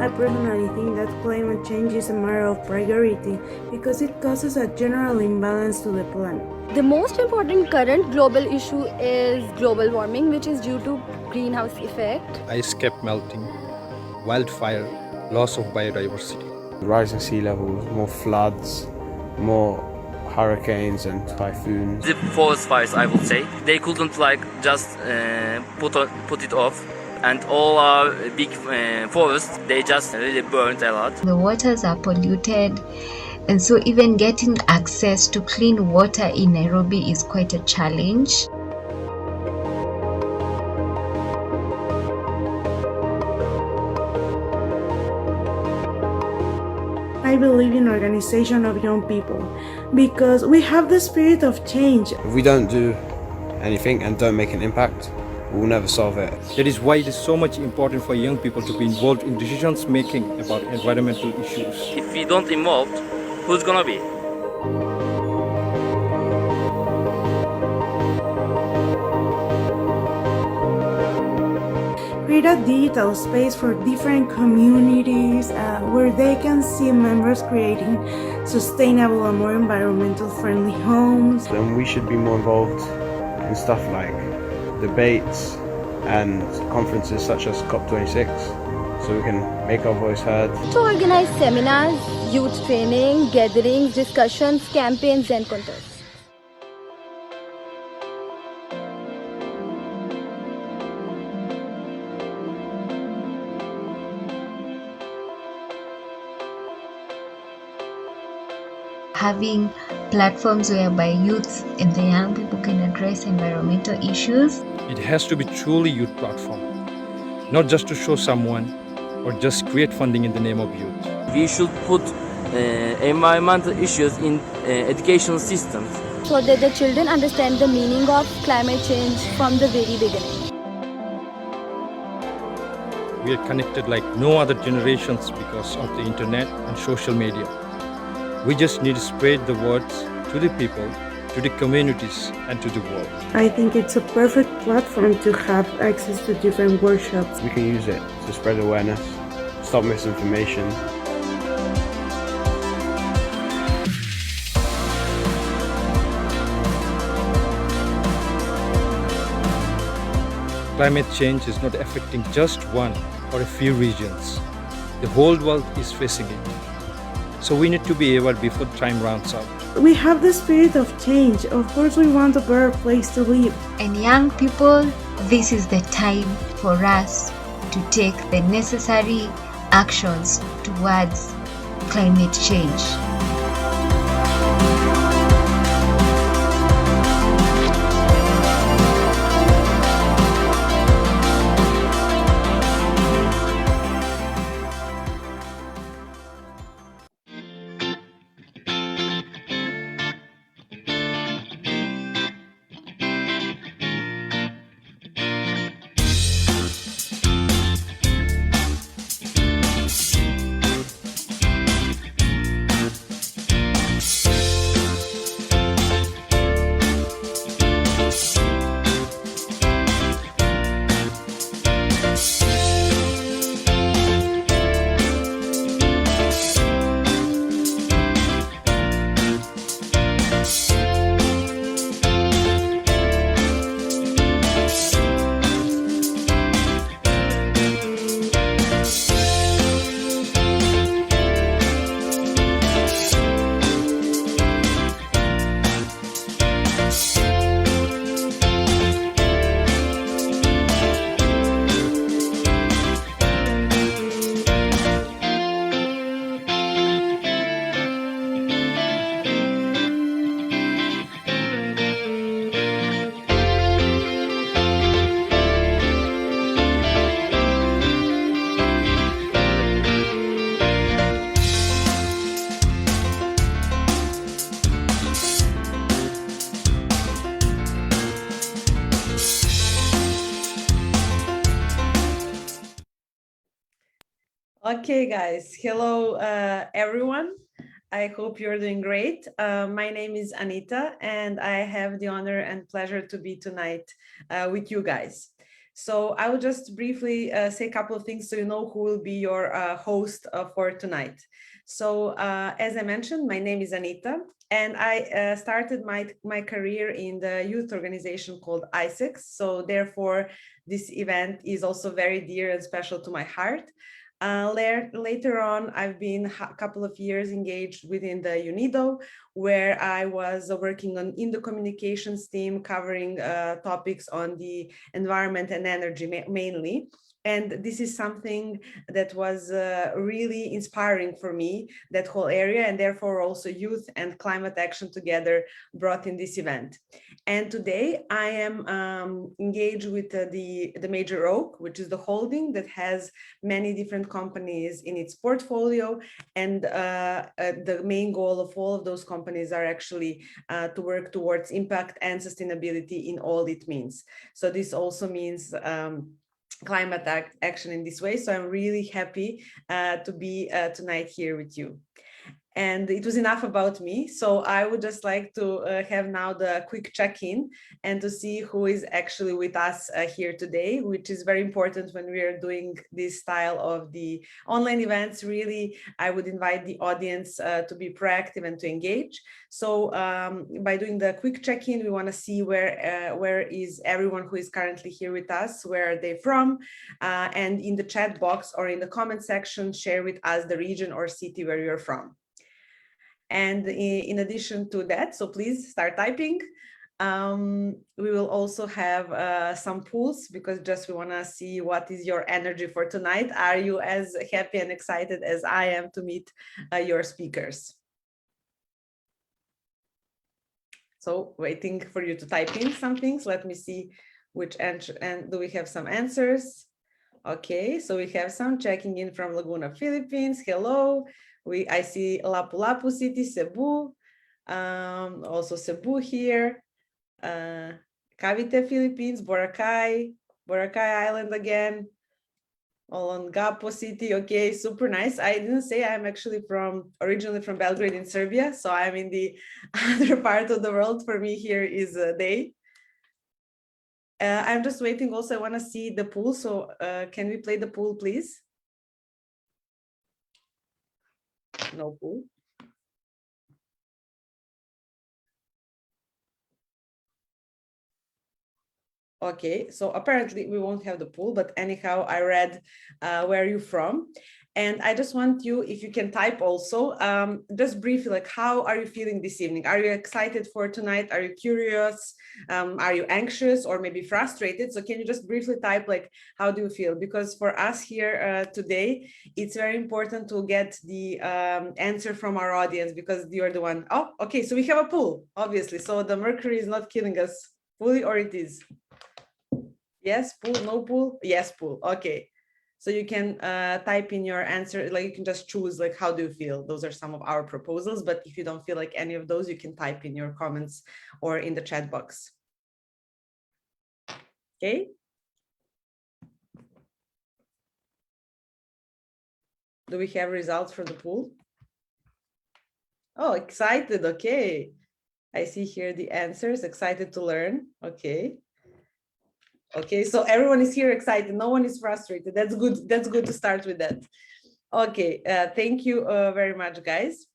I personally think that climate change is a matter of priority because it causes a general imbalance to the planet. The most important current global issue is global warming, which is due to greenhouse effect. Ice cap melting, wildfire, loss of biodiversity. Rising sea levels, more floods, more hurricanes and typhoons. The forest fires, I would say, they couldn't just put it off. And all our big forests, they just really burned a lot. The waters are polluted, and so even getting access to clean water in Nairobi is quite a challenge. I believe in organization of young people because we have the spirit of change. If we don't do anything and don't make an impact, we'll never solve it. That is why it is so much important for young people to be involved in decisions making about environmental issues. If we don't involve, who's gonna be? Create a digital space for different communities where they can see members creating sustainable and more environmental friendly homes. And we should be more involved in stuff like debates and conferences such as COP26 so we can make our voice heard. To organize seminars, youth training, gatherings, discussions, campaigns and contests. Having platforms whereby youth and the young people can address environmental issues. It has to be truly youth platform, not just to show someone or just create funding in the name of youth. We should put environmental issues in educational systems so that the children understand the meaning of climate change from the very beginning. We are connected like no other generations because of the internet and social media. We just need to spread the words to the people, to the communities, and to the world. I think it's a perfect platform to have access to different workshops. We can use it to spread awareness, stop misinformation. Climate change is not affecting just one or a few regions. The whole world is facing it. So we need to be able before time runs out. We have the spirit of change. Of course, we want a better place to live. And young people, this is the time for us to take the necessary actions towards climate change. Okay, guys. Hello, everyone. I hope you're doing great. My name is Anita, and I have the honor and pleasure to be tonight with you guys. So I will just briefly say a couple of things so you know who will be your host for tonight. So as I mentioned, my name is Anita, and I started my career in the youth organization called AIESEC. So therefore, this event is also very dear and special to my heart. Later on, I've been a couple of years engaged within the UNIDO, where I was working in the communications team, covering topics on the environment and energy mainly. And this is something that was really inspiring for me, that whole area, and therefore also youth and climate action together brought in this event. And today I am engaged with the Major Oak, which is the holding that has many different companies in its portfolio. And the main goal of all of those companies are actually to work towards impact and sustainability in all it means. So this also means climate action in this way. So I'm really happy to be tonight here with you. And it was enough about me. So I would just like to have now the quick check-in and to see who is actually with us here today, which is very important when we are doing this style of the online events. Really, I would invite the audience to be proactive and to engage. So by doing the quick check-in, we want to see where is everyone who is currently here with us, where are they from? And in the chat box or in the comment section, share with us the region or city where you're from. And in addition to that, so please start typing. We will also have some polls because just we want to see what is your energy for tonight. Are you as happy and excited as I am to meet your speakers? So waiting for you to type in some things. Let me see which answer, and do we have some answers? Okay, so we have some checking in from Laguna, Philippines. Hello. I see Lapu-Lapu City, Cebu, also Cebu here, Cavite, Philippines, Boracay Island again, Olongapo City. Okay, super nice. I didn't say I'm actually originally from Belgrade in Serbia, so I'm in the other part of the world. For me here is day. I'm just waiting also, I want to see the pool, so can we play the pool, please? No pool. Okay, so apparently we won't have the pool, but anyhow, I read where you're from. And I just want you, if you can type also, just briefly, like, how are you feeling this evening? Are you excited for tonight? Are you curious? Are you anxious or maybe frustrated? So can you just briefly type, like, how do you feel? Because for us here today, it's very important to get the answer from our audience because you're the one. Oh, okay, so we have a pool, obviously. So the mercury is not killing us fully, or it is? Yes, pool, no pool? Yes, pool, okay. So you can type in your answer, like you can just choose like, how do you feel? Those are some of our proposals, but if you don't feel like any of those, you can type in your comments or in the chat box. Okay. Do we have results for the pool? Oh, excited, okay. I see here the answers, excited to learn, okay. Okay, so everyone is here excited. No one is frustrated. That's good. That's good to start with that. Okay, thank you very much, guys.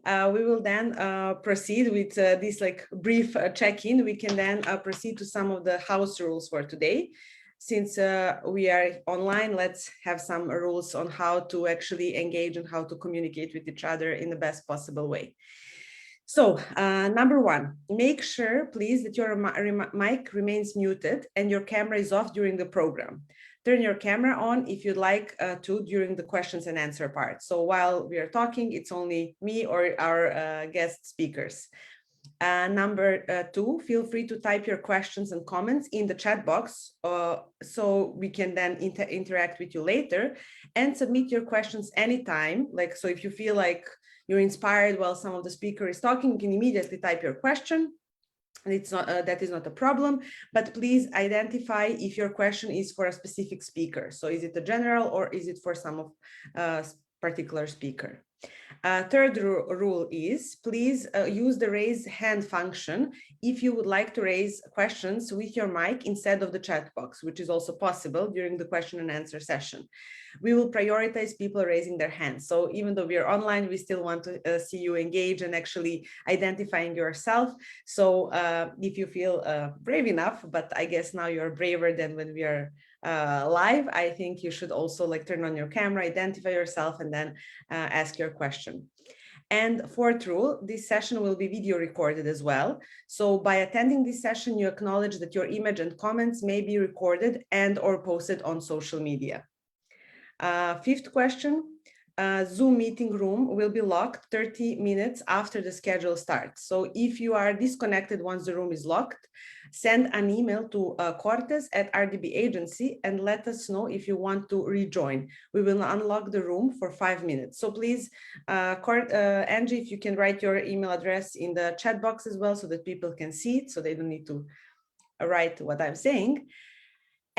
We will then proceed with this like brief check-in. We can then proceed to some of the house rules for today. Since we are online, let's have some rules on how to actually engage and how to communicate with each other in the best possible way. So number one, make sure, please, that your mic remains muted and your camera is off during the program. Turn your camera on if you'd like to during the questions and answer part. So while we are talking, it's only me or our guest speakers. Number two, feel free to type your questions and comments in the chat box so we can then interact with you later, and submit your questions anytime. Like, so if you feel like you're inspired while some of the speaker is talking, you can immediately type your question. And it's not that is not a problem, but please identify if your question is for a specific speaker. So is it a general or is it for some of particular speaker? Third rule is please use the raise hand function if you would like to raise questions with your mic instead of the chat box, which is also possible during the question and answer session. We will prioritize people raising their hands. So even though we are online, we still want to see you engage and actually identifying yourself. So if you feel brave enough, but I guess now you're braver than when we are live, I think you should also like turn on your camera, identify yourself, and then ask your question. And fourth rule, this session will be video recorded as well. So by attending this session, you acknowledge that your image and comments may be recorded and or posted on social media. Fifth question, Zoom meeting room will be locked 30 minutes after the schedule starts. So if you are disconnected once the room is locked, send an email to Cortes at RDB Agency and let us know if you want to rejoin. We will unlock the room for 5 minutes. So please, Angie, if you can write your email address in the chat box as well so that people can see it, so they don't need to write what I'm saying.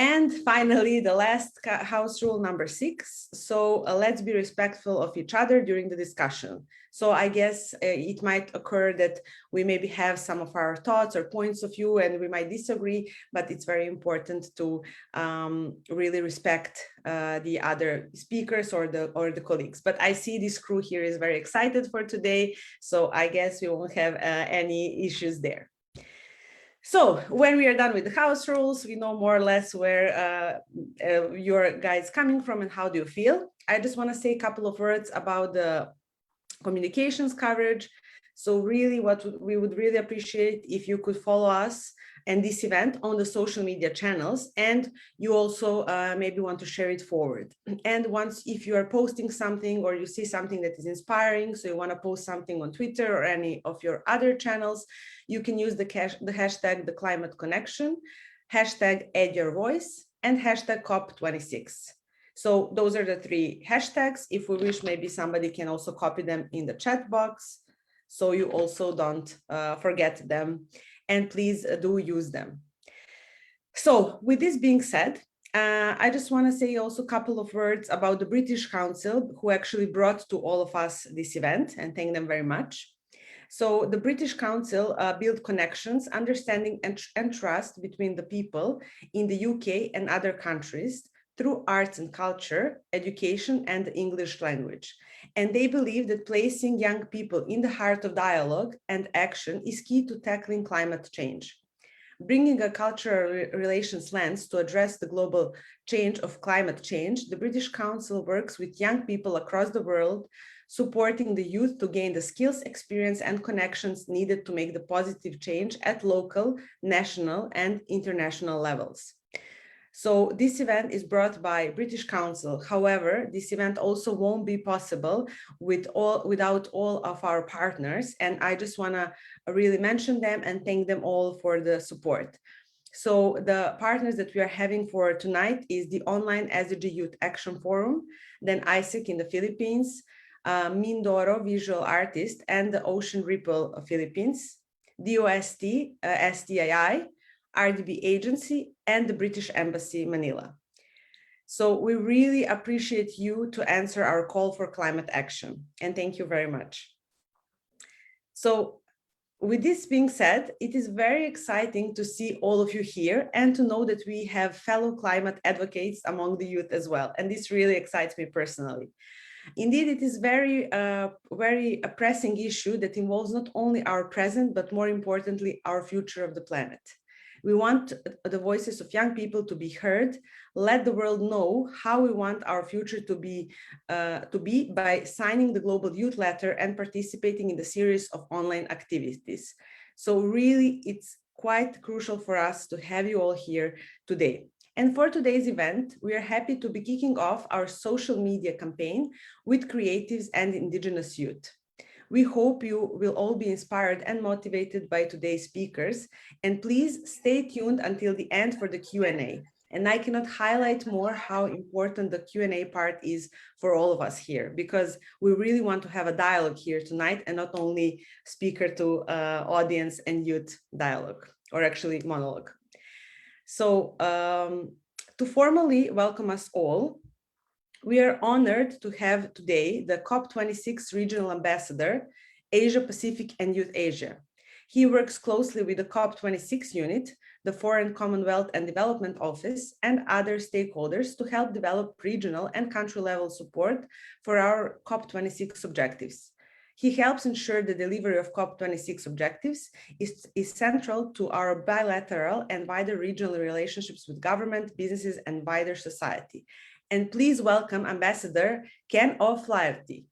And finally, the last house rule number 6. So let's be respectful of each other during the discussion. So I guess it might occur that we maybe have some of our thoughts or points of view and we might disagree, but it's very important to really respect the other speakers or the colleagues. But I see this crew here is very excited for today. So I guess we won't have any issues there. So when we are done with the house rules, we know more or less where your guys coming from and how do you feel. I just want to say a couple of words about the communications coverage. So really what we would really appreciate if you could follow us and this event on the social media channels, and you also maybe want to share it forward. And once, if you are posting something or you see something that is inspiring, so you want to post something on Twitter or any of your other channels, you can use the hashtag The Climate Connection, hashtag Add Your Voice, and hashtag COP26. So those are the 3 hashtags. If we wish, maybe somebody can also copy them in the chat box, so you also don't forget them. And please do use them. So with this being said, I just want to say also a couple of words about the British Council, who actually brought to all of us this event, and thank them very much. So the British Council built connections, understanding and trust between the people in the UK and other countries through arts and culture, education, and the English language. And they believe that placing young people in the heart of dialogue and action is key to tackling climate change. Bringing a cultural relations lens to address the global change of climate change, the British Council works with young people across the world, supporting the youth to gain the skills, experience, and connections needed to make the positive change at local, national, and international levels. So this event is brought by British Council. However, this event also won't be possible without all of our partners. And I just want to really mention them and thank them all for the support. So the partners that we are having for tonight is the Online SDG Youth Action Forum, then AIESEC in the Philippines, Mindoro Visual Artist, and the Ocean Ripple Philippines, DOST, STII, RDB Agency, and the British Embassy, Manila. So we really appreciate you to answer our call for climate action, and thank you very much. So with this being said, it is very exciting to see all of you here and to know that we have fellow climate advocates among the youth as well. And this really excites me personally. Indeed, it is very a pressing issue that involves not only our present, but more importantly, our future of the planet. We want the voices of young people to be heard, let the world know how we want our future to be by signing the Global Youth Letter and participating in the series of online activities. So really, it's quite crucial for us to have you all here today. And for today's event, we are happy to be kicking off our social media campaign with creatives and indigenous youth. We hope you will all be inspired and motivated by today's speakers, and please stay tuned until the end for the Q&A. And I cannot highlight more how important the Q&A part is for all of us here, because we really want to have a dialogue here tonight and not only speaker to audience and youth dialogue, or actually monologue. So to formally welcome us all, We are honored to have today the COP26 Regional Ambassador, Asia Pacific and Youth Asia. He works closely with the COP26 unit, the Foreign Commonwealth and Development Office, and other stakeholders to help develop regional and country-level support for our COP26 objectives. He helps ensure the delivery of COP26 objectives is central to our bilateral and wider regional relationships with government, businesses, and wider society. And please welcome Ambassador Ken O'Flaherty.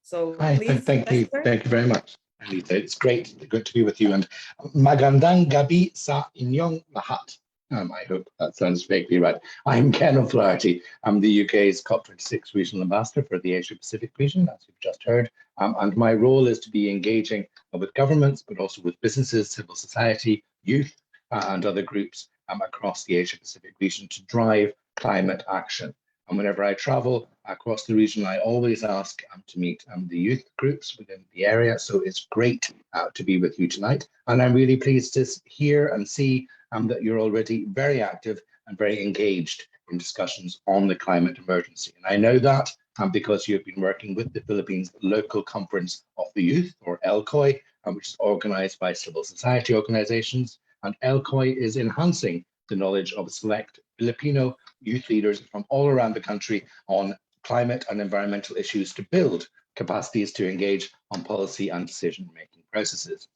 So Hi, please, thank you Ambassador. very much, Anita. It's good to be with you. And Magandang Gabi sa inyong lahat. I hope that sounds vaguely right. I'm Ken O'Flaherty. I'm the UK's COP26 Regional Ambassador for the Asia Pacific region, as you've just heard. And my role is to be engaging with governments, but also with businesses, civil society, youth, and other groups across the Asia Pacific region to drive climate action. And whenever I travel across the region, I always ask to meet the youth groups within the area. So it's great to be with you tonight. And I'm really pleased to hear and see that you're already very active and very engaged in discussions on the climate emergency. And I know that because you've been working with the Philippines Local Conference of the Youth, or LCOY, which is organized by civil society organizations. And LCOY is enhancing the knowledge of select Filipino youth leaders from all around the country on climate and environmental issues to build capacities to engage on policy and decision-making processes.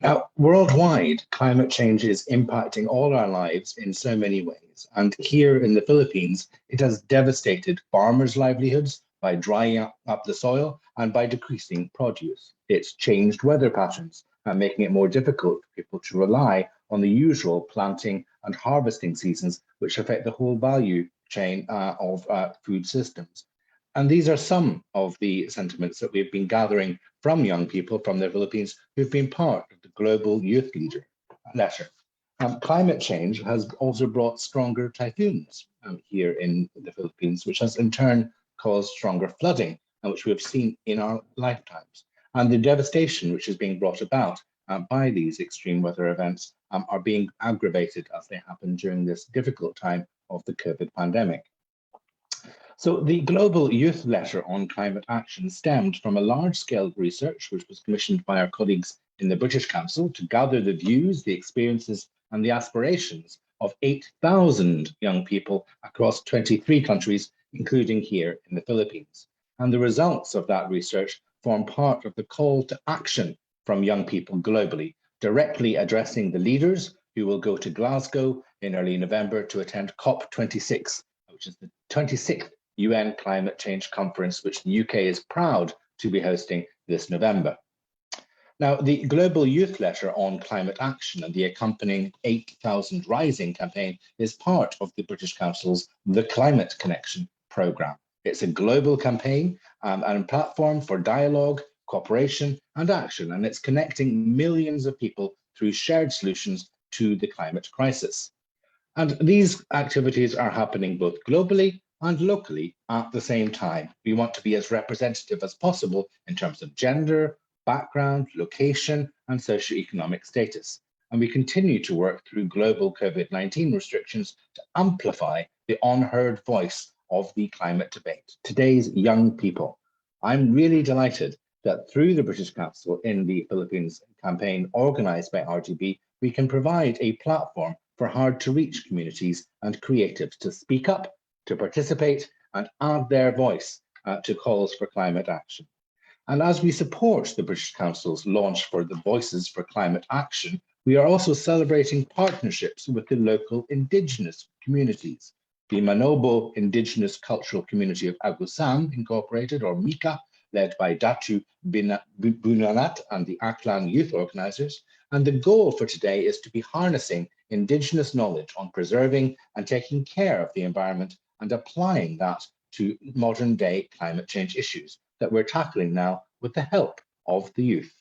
Now, worldwide, climate change is impacting all our lives in so many ways. And here in the Philippines, it has devastated farmers' livelihoods by drying up the soil and by decreasing produce. It's changed weather patterns and making it more difficult for people to rely on the usual planting and harvesting seasons, which affect the whole value chain of food systems. And these are some of the sentiments that we've been gathering from young people from the Philippines who've been part of the Global Youth Letter. Climate change has also brought stronger typhoons here in the Philippines, which has in turn caused stronger flooding, which we have seen in our lifetimes. And the devastation which is being brought about by these extreme weather events are being aggravated as they happen during this difficult time of the COVID pandemic. So the Global Youth Letter on Climate Action stemmed from a large-scale research which was commissioned by our colleagues in the British Council to gather the views, the experiences, and the aspirations of 8,000 young people across 23 countries, including here in the Philippines. And the results of that research form part of the call to action from young people globally, directly addressing the leaders who will go to Glasgow in early November to attend COP26, which is the 26th UN Climate Change Conference, which the UK is proud to be hosting this November. Now, the Global Youth Letter on Climate Action and the accompanying 8,000 Rising campaign is part of the British Council's The Climate Connection programme. It's a global campaign and a platform for dialogue, cooperation and action, and it's connecting millions of people through shared solutions to the climate crisis. And these activities are happening both globally and locally at the same time. We want to be as representative as possible in terms of gender, background, location, and socioeconomic status. And we continue to work through global COVID-19 restrictions to amplify the unheard voice of the climate debate. Today's young people. I'm really delighted that through the British Council in the Philippines campaign organized by RGB, we can provide a platform for hard-to-reach communities and creatives to speak up, to participate and add their voice to calls for climate action. And as we support the British Council's launch for the Voices for Climate Action, we are also celebrating partnerships with the local Indigenous communities. The Manobo Indigenous Cultural Community of Agusan Incorporated, or MICA, led by Datu Bunanat and the Aklan youth organizers. And the goal for today is to be harnessing Indigenous knowledge on preserving and taking care of the environment and applying that to modern day climate change issues that we're tackling now with the help of the youth.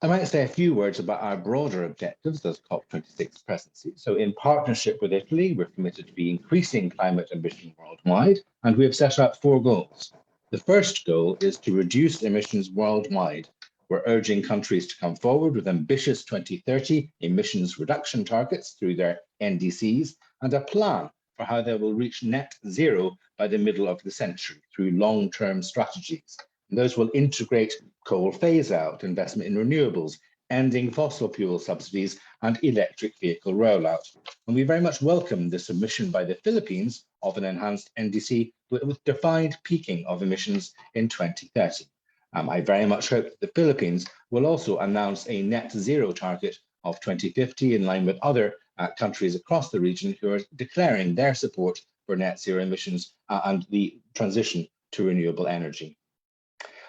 I might say a few words about our broader objectives as COP26 presidency. So in partnership with Italy, we're committed to be increasing climate ambition worldwide, and we have set out 4 goals. The first goal is to reduce emissions worldwide. We're urging countries to come forward with ambitious 2030 emissions reduction targets through their NDCs and a plan for how they will reach net zero by the middle of the century through long-term strategies. And those will integrate coal phase-out, investment in renewables, ending fossil fuel subsidies, and electric vehicle rollout. And we very much welcome the submission by the Philippines of an enhanced NDC with defined peaking of emissions in 2030. I very much hope that the Philippines will also announce a net zero target of 2050 in line with other countries across the region who are declaring their support for net zero emissions and the transition to renewable energy.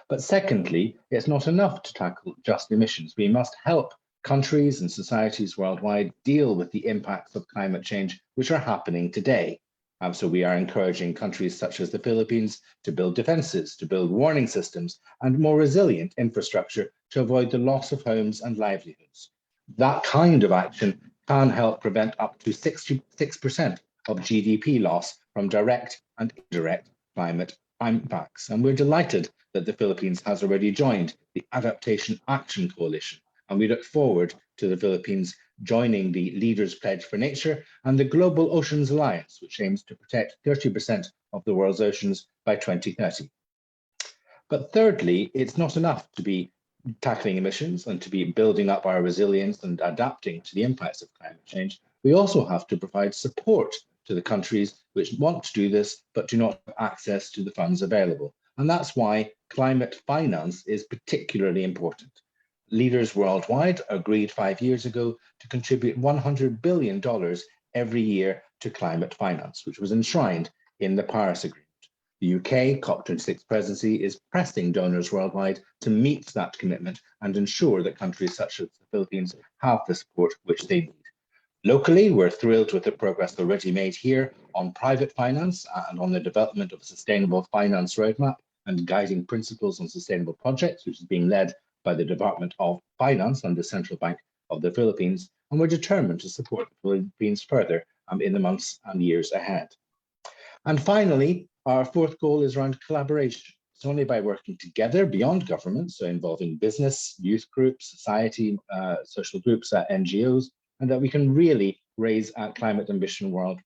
But secondly, it's not enough to tackle just emissions. We must help countries and societies worldwide deal with the impacts of climate change, which are happening today. So we are encouraging countries such as the Philippines to build defenses, to build warning systems, and more resilient infrastructure to avoid the loss of homes and livelihoods. That kind of action can help prevent up to 66% of GDP loss from direct and indirect climate impacts. And we're delighted that the Philippines has already joined the Adaptation Action Coalition. And we look forward to the Philippines joining the Leaders Pledge for Nature and the Global Oceans Alliance, which aims to protect 30% of the world's oceans by 2030. But thirdly, it's not enough to be tackling emissions and to be building up our resilience and adapting to the impacts of climate change. We also have to provide support to the countries which want to do this, but do not have access to the funds available. And that's why climate finance is particularly important. Leaders worldwide agreed 5 years ago to contribute $100 billion every year to climate finance, which was enshrined in the Paris Agreement. The UK COP26 presidency is pressing donors worldwide to meet that commitment and ensure that countries such as the Philippines have the support which they need. Locally, we're thrilled with the progress already made here on private finance and on the development of a sustainable finance roadmap and guiding principles on sustainable projects, which is being led by the Department of Finance and the Central Bank of the Philippines. And we're determined to support the Philippines further in the months and years ahead. And finally, our fourth goal is around collaboration. It's only by working together beyond government, so involving business, youth groups, society, social groups, NGOs, and that we can really raise climate ambition worldwide.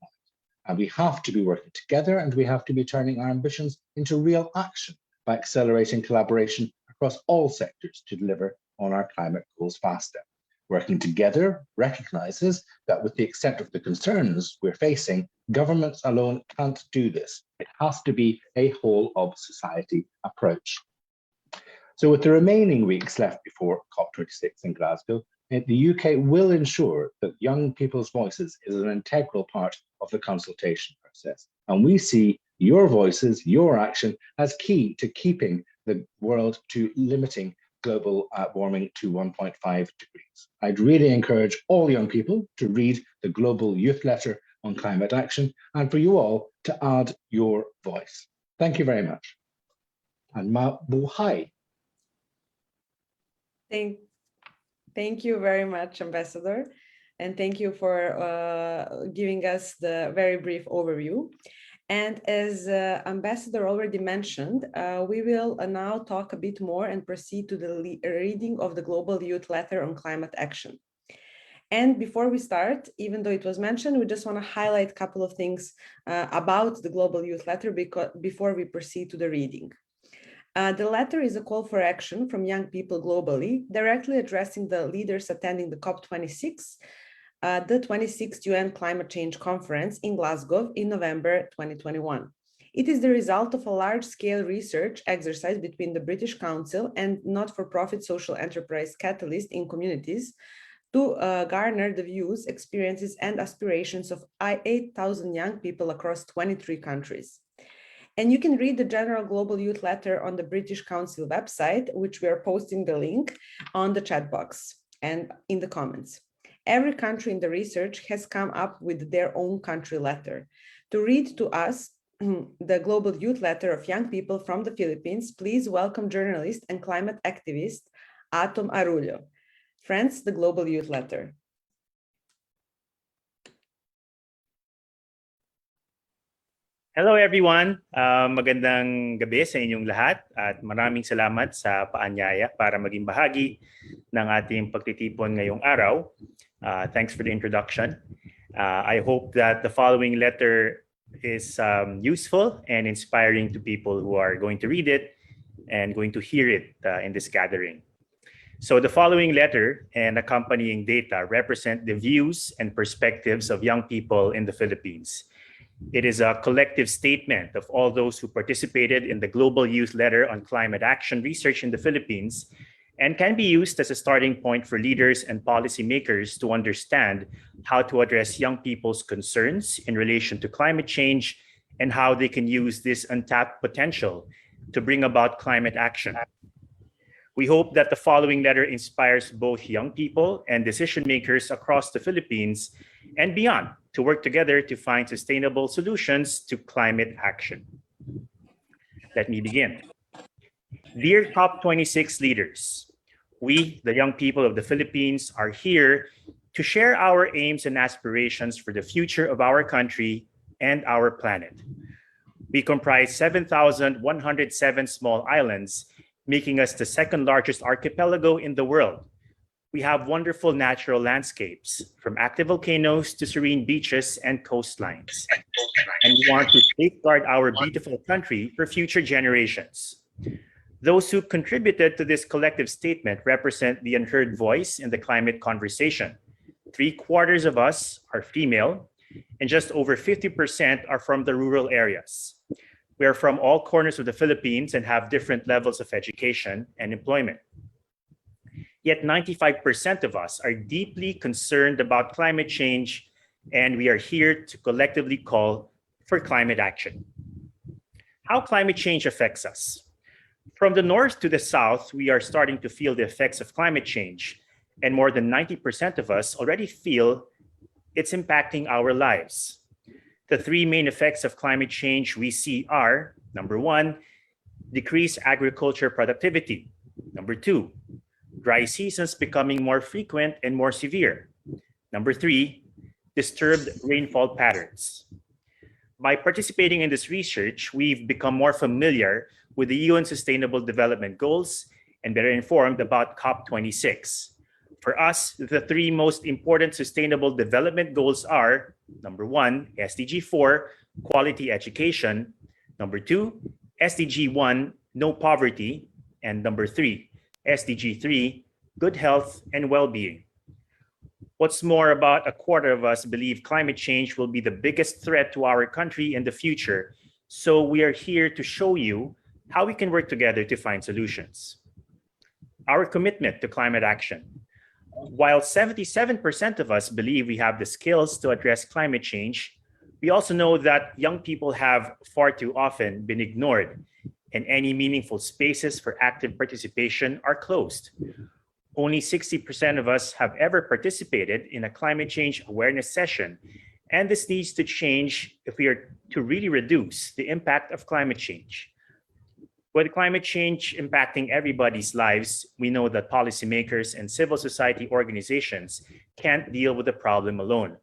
And we have to be working together, and we have to be turning our ambitions into real action by accelerating collaboration across all sectors to deliver on our climate goals faster. Working together recognizes that with the extent of the concerns we're facing, governments alone can't do this. It has to be a whole of society approach. So with the remaining weeks left before COP26 in Glasgow, the UK will ensure that young people's voices is an integral part of the consultation process. And we see your voices, your action as key to keeping the world to limiting global warming to 1.5 degrees. I'd really encourage all young people to read the Global Youth Letter on Climate Action and for you all to add your voice. Thank you very much. And mabuhay. Thank you very much, Ambassador. And thank you for giving us the very brief overview. And as Ambassador already mentioned, we will now talk a bit more and proceed to the reading of the Global Youth Letter on Climate Action. And before we start, even though it was mentioned, we just want to highlight a couple of things about the Global Youth Letter before we proceed to the reading. The letter is a call for action from young people globally, directly addressing the leaders attending the COP26, the 26th UN Climate Change Conference in Glasgow in November 2021. It is the result of a large-scale research exercise between the British Council and not-for-profit social enterprise Catalyst in Communities to garner the views, experiences, and aspirations of 8,000 young people across 23 countries. And you can read the General Global Youth Letter on the British Council website, which we are posting the link on the chat box and in the comments. Every country in the research has come up with their own country letter. To read to us the Global Youth Letter of young people from the Philippines, please welcome journalist and climate activist Atom Arullo. Friends, the Global Youth Letter. Hello everyone! Magandang gabi sa inyong lahat at maraming salamat sa paanyaya para maging bahagi ng ating pagtitipon ngayong araw. Thanks for the introduction. I hope that the following letter is useful and inspiring to people who are going to read it and going to hear it in this gathering. So the following letter and accompanying data represent the views and perspectives of young people in the Philippines. It is a collective statement of all those who participated in the Global Youth Letter on Climate Action Research in the Philippines and can be used as a starting point for leaders and policymakers to understand how to address young people's concerns in relation to climate change and how they can use this untapped potential to bring about climate action. We hope that the following letter inspires both young people and decision makers across the Philippines and beyond to work together to find sustainable solutions to climate action. Let me begin. Dear COP26 leaders, we, the young people of the Philippines, are here to share our aims and aspirations for the future of our country and our planet. We comprise 7,107 small islands, making us the second largest archipelago in the world. We have wonderful natural landscapes, from active volcanoes to serene beaches and coastlines. And we want to safeguard our beautiful country for future generations. Those who contributed to this collective statement represent the unheard voice in the climate conversation. 3/4 of us are female, and just over 50% are from the rural areas. We are from all corners of the Philippines and have different levels of education and employment. Yet 95% of us are deeply concerned about climate change, and we are here to collectively call for climate action. How climate change affects us. From the north to the south, we are starting to feel the effects of climate change, and more than 90% of us already feel it's impacting our lives. The three main effects of climate change we see are, number one, decreased agriculture productivity. Number two, dry seasons becoming more frequent and more severe. Number three, disturbed rainfall patterns. By participating in this research, we've become more familiar with the UN Sustainable Development Goals and better informed about COP26. For us, the three most important sustainable development goals are, number one, SDG 4, quality education. Number two, SDG 1, no poverty. And number three, SDG 3, good health and well-being. What's more, about 1/4 of us believe climate change will be the biggest threat to our country in the future. So we are here to show you how we can work together to find solutions. Our commitment to climate action. While 77% of us believe we have the skills to address climate change, we also know that young people have far too often been ignored, and any meaningful spaces for active participation are closed. Only 60% of us have ever participated in a climate change awareness session, and this needs to change if we are to really reduce the impact of climate change. With climate change impacting everybody's lives, we know that policymakers and civil society organizations can't deal with the problem alone,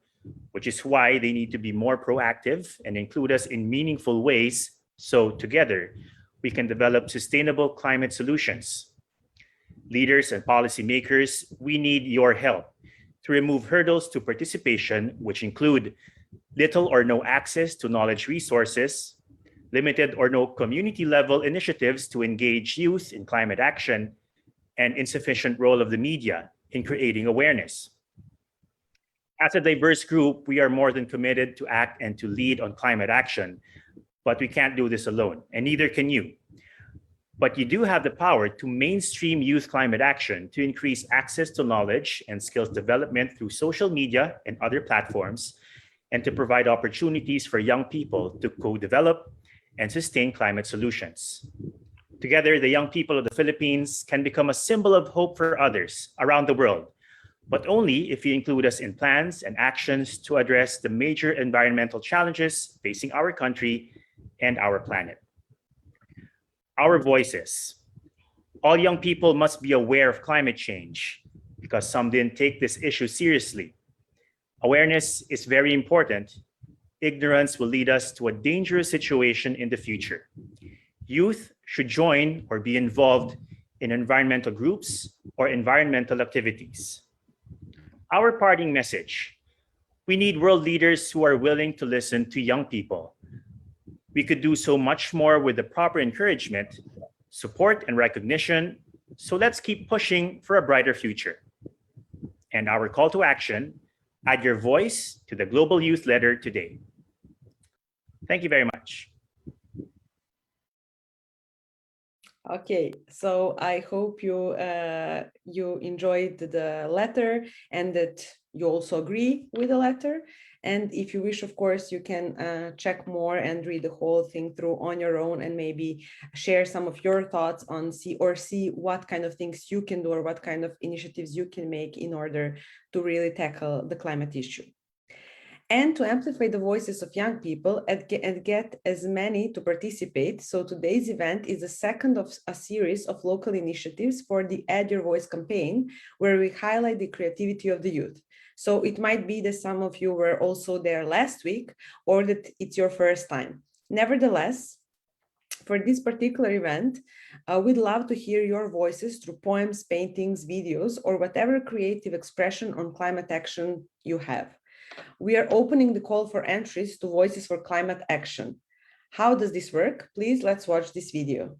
which is why they need to be more proactive and include us in meaningful ways so together we can develop sustainable climate solutions. Leaders and policymakers, we need your help to remove hurdles to participation, which include little or no access to knowledge resources, limited or no community-level initiatives to engage youth in climate action, and insufficient role of the media in creating awareness. As a diverse group, we are more than committed to act and to lead on climate action, but we can't do this alone, and neither can you. But you do have the power to mainstream youth climate action to increase access to knowledge and skills development through social media and other platforms, and to provide opportunities for young people to co-develop and sustain climate solutions. Together, the young people of the Philippines can become a symbol of hope for others around the world, but only if you include us in plans and actions to address the major environmental challenges facing our country and our planet. Our voices. All young people must be aware of climate change because some didn't take this issue seriously. Awareness is very important. Ignorance will lead us to a dangerous situation in the future. Youth should join or be involved in environmental groups or environmental activities. Our parting message: We need world leaders who are willing to listen to young people. We could do so much more with the proper encouragement, support, and recognition. So let's keep pushing for a brighter future. And our call to action, add your voice to the Global Youth Letter today. Thank you very much. Okay, so I hope you enjoyed the letter and that you also agree with the letter. And if you wish, of course, you can check more and read the whole thing through on your own and maybe share some of your thoughts on see what kind of things you can do or what kind of initiatives you can make in order to really tackle the climate issue. And to amplify the voices of young people and get as many to participate. So today's event is the second of a series of local initiatives for the Add Your Voice campaign, where we highlight the creativity of the youth. So it might be that some of you were also there last week or that it's your first time. Nevertheless, for this particular event, we'd love to hear your voices through poems, paintings, videos, or whatever creative expression on climate action you have. We are opening the call for entries to Voices for Climate Action. How does this work? Please, let's watch this video.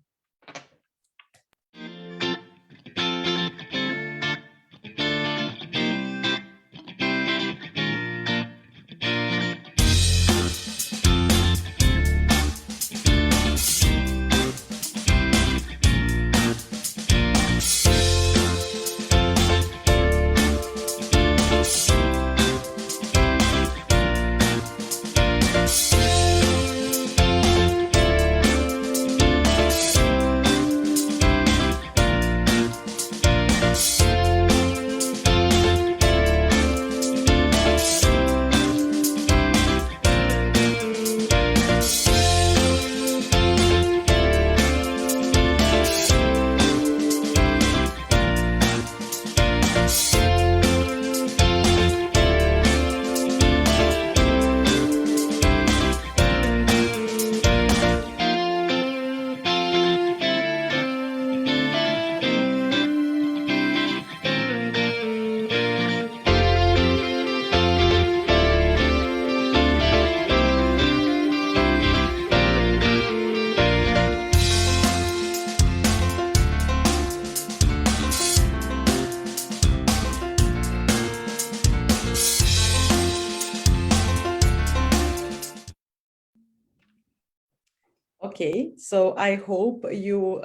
Okay, so I hope you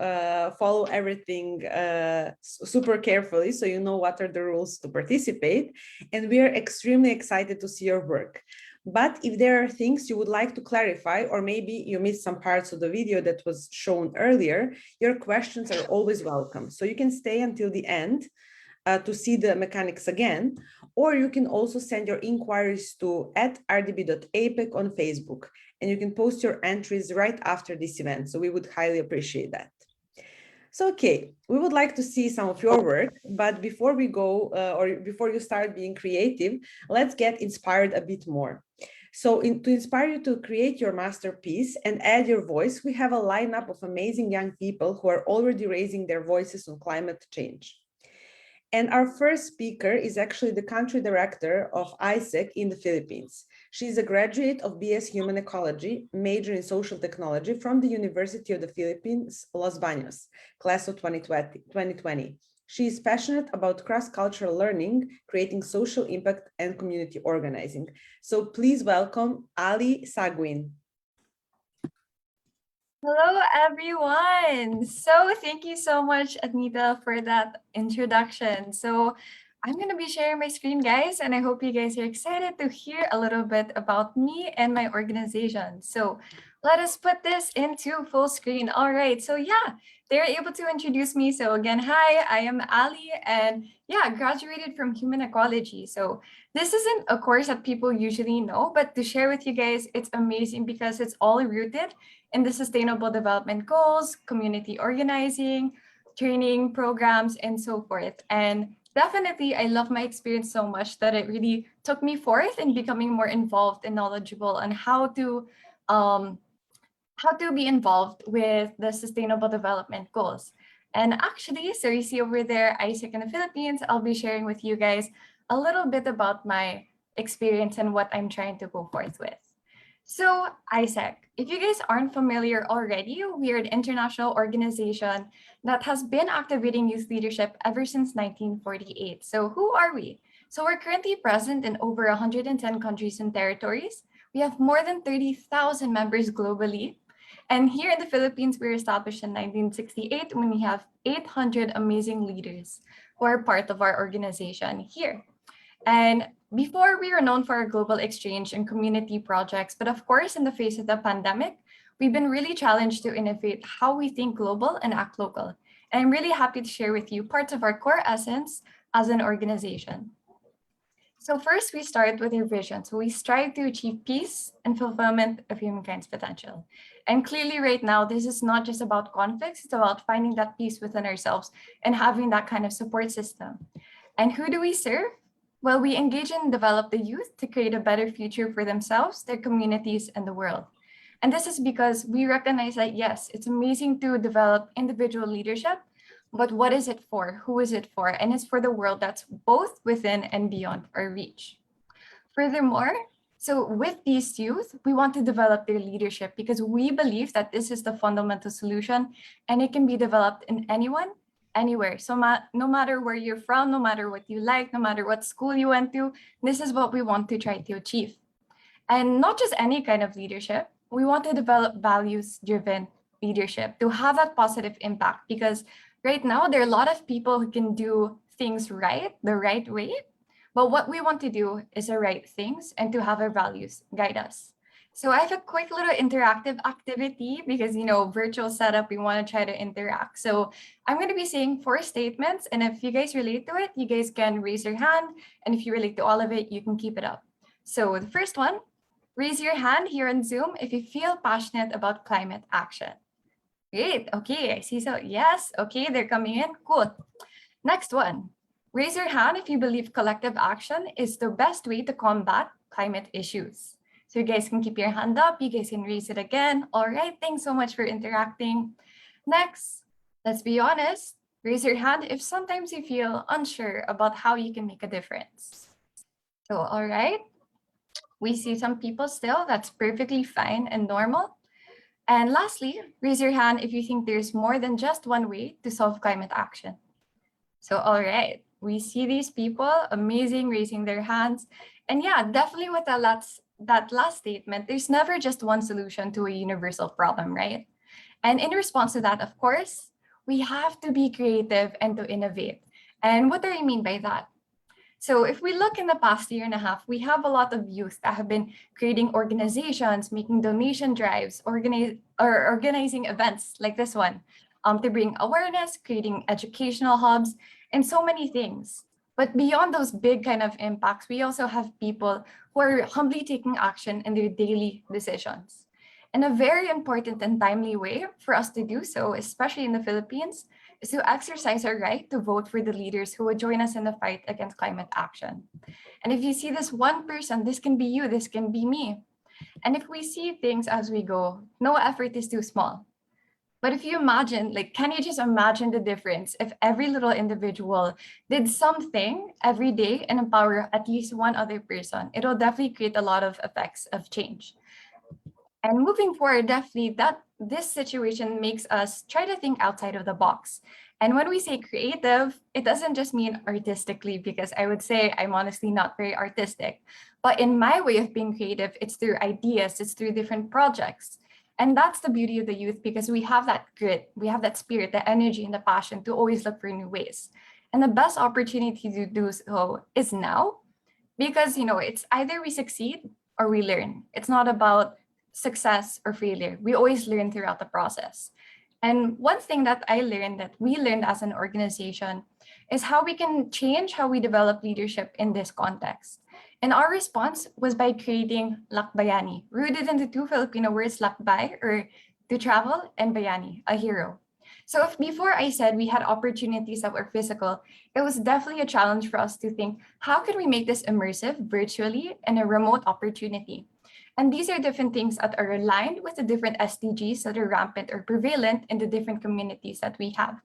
follow everything super carefully so you know what are the rules to participate, and we are extremely excited to see your work. But if there are things you would like to clarify, or maybe you missed some parts of the video that was shown earlier, your questions are always welcome. So you can stay until the end to see the mechanics again, or you can also send your inquiries to @rdb.apec on Facebook, and you can post your entries right after this event. So we would highly appreciate that. So, okay, we would like to see some of your work, but before we go, or before you start being creative, let's get inspired a bit more. So to inspire you to create your masterpiece and add your voice, we have a lineup of amazing young people who are already raising their voices on climate change. And our first speaker is actually the country director of AIESEC in the Philippines. She's a graduate of BS Human Ecology, major in social technology from the University of the Philippines, Los Baños, class of 2020. She is passionate about cross-cultural learning, creating social impact and community organizing. So please welcome Alyssa Saguin. Hello, everyone. So thank you so much, Anita, for that introduction. So I'm going to be sharing my screen, guys, and I hope you guys are excited to hear a little bit about me and my organization. So let us put this into full screen. All right. So yeah, they're able to introduce me. So again, hi, I am Ali, and yeah, graduated from Human Ecology. So this isn't a course that people usually know, but to share with you guys, it's amazing because it's all rooted in the Sustainable Development Goals, community organizing, training programs, and so forth. And definitely, I love my experience so much that it really took me forth in becoming more involved and knowledgeable on how to be involved with the Sustainable Development Goals. And actually, so you see over there, AIESEC in the Philippines, I'll be sharing with you guys a little bit about my experience and what I'm trying to go forth with. So AIESEC, if you guys aren't familiar already, we are an international organization that has been activating youth leadership ever since 1948. So who are we? So we're currently present in over 110 countries and territories. We have more than 30,000 members globally. And here in the Philippines, we were established in 1968 when we have 800 amazing leaders who are part of our organization here. And before, we were known for our global exchange and community projects, but of course, in the face of the pandemic, we've been really challenged to innovate how we think global and act local. And I'm really happy to share with you parts of our core essence as an organization. So first, we start with our vision. So we strive to achieve peace and fulfillment of humankind's potential. And clearly right now, this is not just about conflicts, it's about finding that peace within ourselves and having that kind of support system. And who do we serve? Well, we engage and develop the youth to create a better future for themselves, their communities, and the world. And this is because we recognize that, yes, it's amazing to develop individual leadership, but what is it for? Who is it for? And it's for the world that's both within and beyond our reach. Furthermore, so with these youth, we want to develop their leadership because we believe that this is the fundamental solution and it can be developed in anyone, anywhere. So no matter where you're from, no matter what you like, no matter what school you went to, this is what we want to try to achieve. And not just any kind of leadership, we want to develop values-driven leadership to have that positive impact because right now there are a lot of people who can do things right, the right way, but what we want to do is the right things and to have our values guide us. So I have a quick little interactive activity because, virtual setup, we want to try to interact. So I'm going to be saying 4 statements. And if you guys relate to it, you guys can raise your hand. And if you relate to all of it, you can keep it up. So the first one, raise your hand here on Zoom if you feel passionate about climate action. Great. Okay, I see. So yes. Okay, they're coming in. Cool. Next one, raise your hand if you believe collective action is the best way to combat climate issues. So you guys can keep your hand up. You guys can raise it again. All right. Thanks so much for interacting. Next, let's be honest. Raise your hand if sometimes you feel unsure about how you can make a difference. So, all right. We see some people still. That's perfectly fine and normal. And lastly, raise your hand if you think there's more than just one way to solve climate action. So, all right. We see these people, amazing, raising their hands. And yeah, definitely with that last statement, there's never just one solution to a universal problem, right? And in response to that, of course, we have to be creative and to innovate. And what do I mean by that? So if we look in the past year and a half, we have a lot of youth that have been creating organizations, making donation drives, organizing events like this one to bring awareness, creating educational hubs, and so many things. But beyond those big kind of impacts, we also have people who are humbly taking action in their daily decisions. And a very important and timely way for us to do so, especially in the Philippines, is to exercise our right to vote for the leaders who would join us in the fight against climate action. And if you see this one person, this can be you, this can be me. And if we see things as we go, no effort is too small. But if you imagine, can you just imagine the difference if every little individual did something every day and empower at least one other person? It'll definitely create a lot of effects of change. And moving forward, definitely this situation makes us try to think outside of the box. And when we say creative, it doesn't just mean artistically, because I would say I'm honestly not very artistic. But in my way of being creative, it's through ideas, it's through different projects. And that's the beauty of the youth, because we have that grit, we have that spirit, the energy and the passion to always look for new ways. And the best opportunity to do so is now, because it's either we succeed or we learn. It's not about success or failure. We always learn throughout the process. And one thing that we learned as an organization is how we can change how we develop leadership in this context. And our response was by creating Lakbayani, rooted in the 2 Filipino words lakbay, or to travel, and bayani, a hero. So if before I said we had opportunities that were physical, it was definitely a challenge for us to think, how can we make this immersive virtually and a remote opportunity? And these are different things that are aligned with the different SDGs that are rampant or prevalent in the different communities that we have.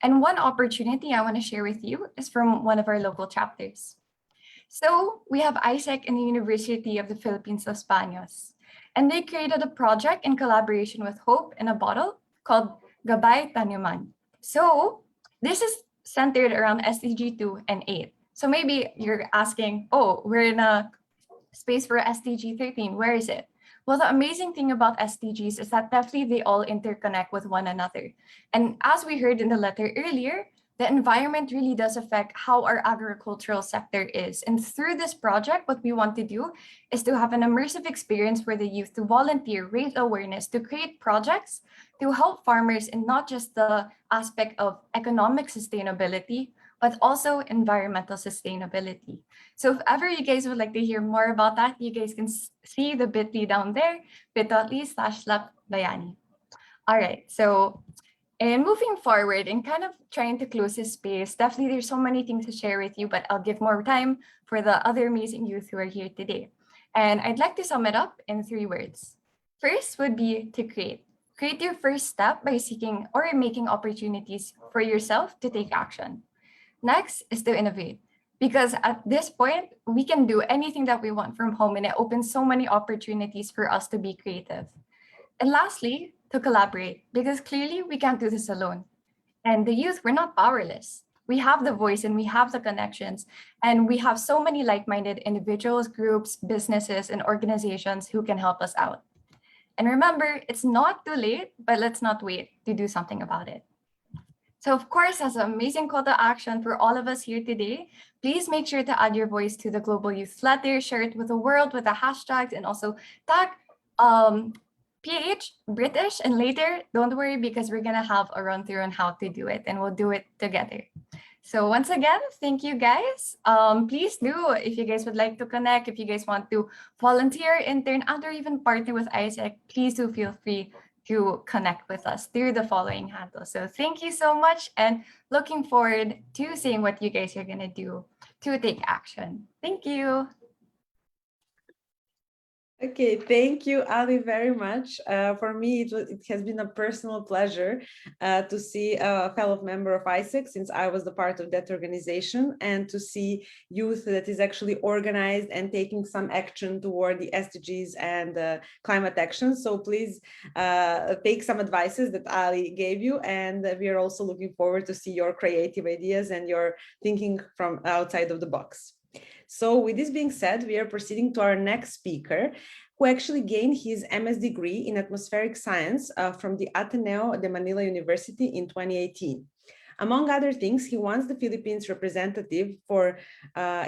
And one opportunity I want to share with you is from one of our local chapters. So we have AIESEC and the University of the Philippines, Los Baños. And they created a project in collaboration with Hope in a Bottle called Gabay Tanyuman. So this is centered around SDG 2 and 8. So maybe you're asking, oh, we're in a space for SDG 13. Where is it? Well, the amazing thing about SDGs is that definitely they all interconnect with one another. And as we heard in the letter earlier, the environment really does affect how our agricultural sector is. And through this project, what we want to do is to have an immersive experience for the youth to volunteer, raise awareness, to create projects to help farmers in not just the aspect of economic sustainability, but also environmental sustainability. So if ever you guys would like to hear more about that, you guys can see the bit.ly down there, bit.ly/lapbayani. All right, so and moving forward and kind of trying to close this space, definitely there's so many things to share with you, but I'll give more time for the other amazing youth who are here today. And I'd like to sum it up in 3 words. First would be to create. Create your first step by seeking or making opportunities for yourself to take action. Next is to innovate. Because at this point, we can do anything that we want from home, and it opens so many opportunities for us to be creative. And lastly, to collaborate, because clearly we can't do this alone. And the youth, we're not powerless. We have the voice and we have the connections, and we have so many like-minded individuals, groups, businesses, and organizations who can help us out. And remember, it's not too late, but let's not wait to do something about it. So of course, as an amazing call to action for all of us here today, please make sure to add your voice to the Global Youth Letter, share it with the world with the hashtags, and also tag PH British. And later, don't worry, because we're gonna have a run through on how to do it, and we'll do it together. So once again, thank you guys. Please do, if you guys would like to connect, if you guys want to volunteer, intern, and or even partner with AIESEC, please do feel free to connect with us through the following handles. So thank you so much, and looking forward to seeing what you guys are gonna do to take action. Thank you. Okay, thank you, Ali, very much. For me, it has been a personal pleasure to see a fellow member of AIESEC, since I was the part of that organization, and to see youth that is actually organized and taking some action toward the SDGs and climate action. So please take some advices that Ali gave you, and we are also looking forward to see your creative ideas and your thinking from outside of the box. So with this being said, we are proceeding to our next speaker, who actually gained his MS degree in atmospheric science from the Ateneo de Manila University in 2018. Among other things, he was the Philippines representative for,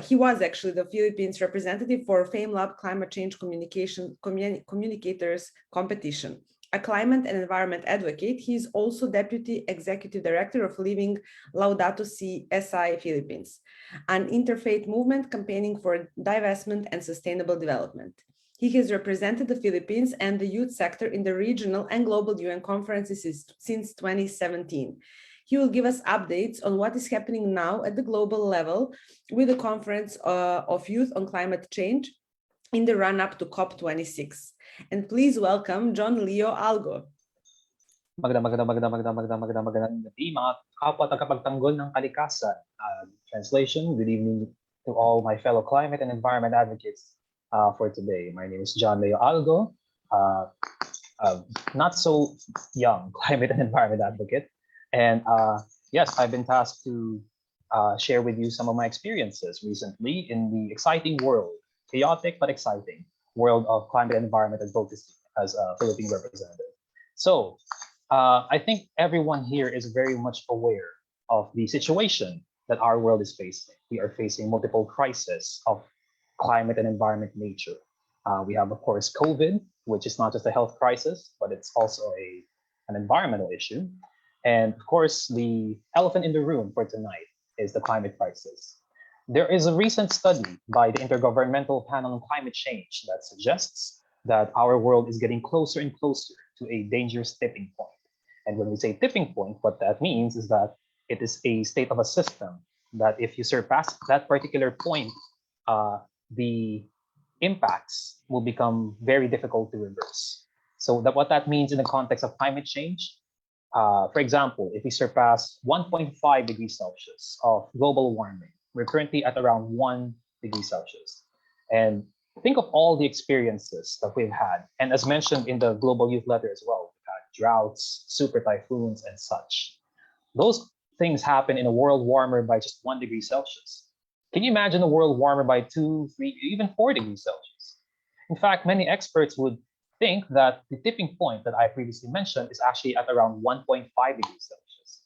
he was actually the Philippines representative for FameLab Climate Change Communicators Competition. A climate and environment advocate, he is also Deputy Executive Director of Living Laudato Si SI Philippines, an interfaith movement campaigning for divestment and sustainable development. He has represented the Philippines and the youth sector in the regional and global UN conferences since 2017. He will give us updates on what is happening now at the global level with the Conference of Youth on Climate Change in the run-up to COP26. And please welcome John Leo Algo. Magandang gabi, mga kapwa tagapagtanggol ng kalikasan. Translation, good evening to all my fellow climate and environment advocates for today. My name is John Leo Algo, not so young climate and environment advocate. And yes, I've been tasked to share with you some of my experiences recently in the exciting world, chaotic but exciting world of climate and environment advocacy as a Philippine representative. So I think everyone here is very much aware of the situation that our world is facing. We are facing multiple crises of climate and environment nature. We have, of course, COVID, which is not just a health crisis, but it's also an environmental issue. And of course, the elephant in the room for tonight is the climate crisis. There is a recent study by the Intergovernmental Panel on Climate Change that suggests that our world is getting closer and closer to a dangerous tipping point. And when we say tipping point, what that means is that it is a state of a system that if you surpass that particular point, the impacts will become very difficult to reverse. So what that means in the context of climate change, for example, if we surpass 1.5 degrees Celsius of global warming, we're currently at around 1 degrees Celsius. And think of all the experiences that we've had. And as mentioned in the Global Youth Letter as well, we've had droughts, super typhoons, and such. Those things happen in a world warmer by just 1 degree Celsius. Can you imagine a world warmer by 2, 3, even 4 degrees Celsius? In fact, many experts would think that the tipping point that I previously mentioned is actually at around 1.5 degrees Celsius.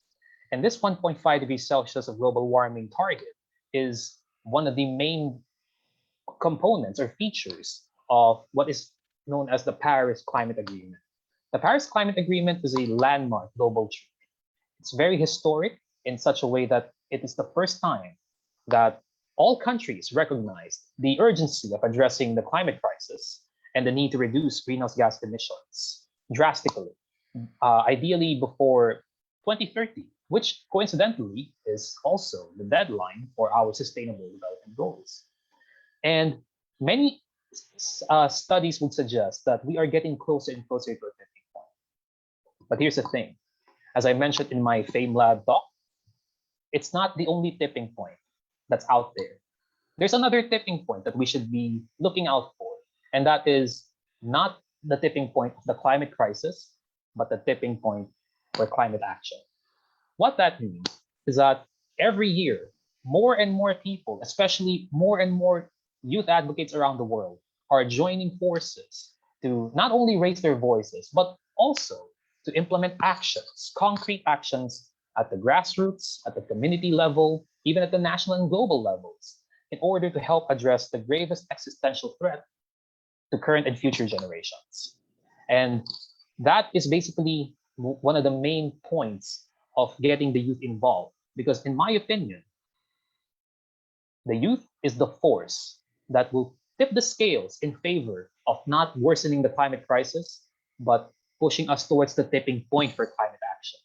And this 1.5 degrees Celsius of global warming target is one of the main components or features of what is known as the Paris Climate Agreement. The Paris Climate Agreement is a landmark global treaty. It's very historic in such a way that it is the first time that all countries recognized the urgency of addressing the climate crisis and the need to reduce greenhouse gas emissions drastically, ideally before 2030, which coincidentally is also the deadline for our Sustainable Development Goals. And many studies would suggest that we are getting closer and closer to a tipping point. But here's the thing. As I mentioned in my FameLab talk, it's not the only tipping point that's out there. There's another tipping point that we should be looking out for, and that is not the tipping point of the climate crisis, but the tipping point for climate action. What that means is that every year, more and more people, especially more and more youth advocates around the world, are joining forces to not only raise their voices, but also to implement actions, concrete actions at the grassroots, at the community level, even at the national and global levels, in order to help address the gravest existential threat to current and future generations. And that is basically one of the main points of getting the youth involved, because in my opinion, the youth is the force that will tip the scales in favor of not worsening the climate crisis, but pushing us towards the tipping point for climate action.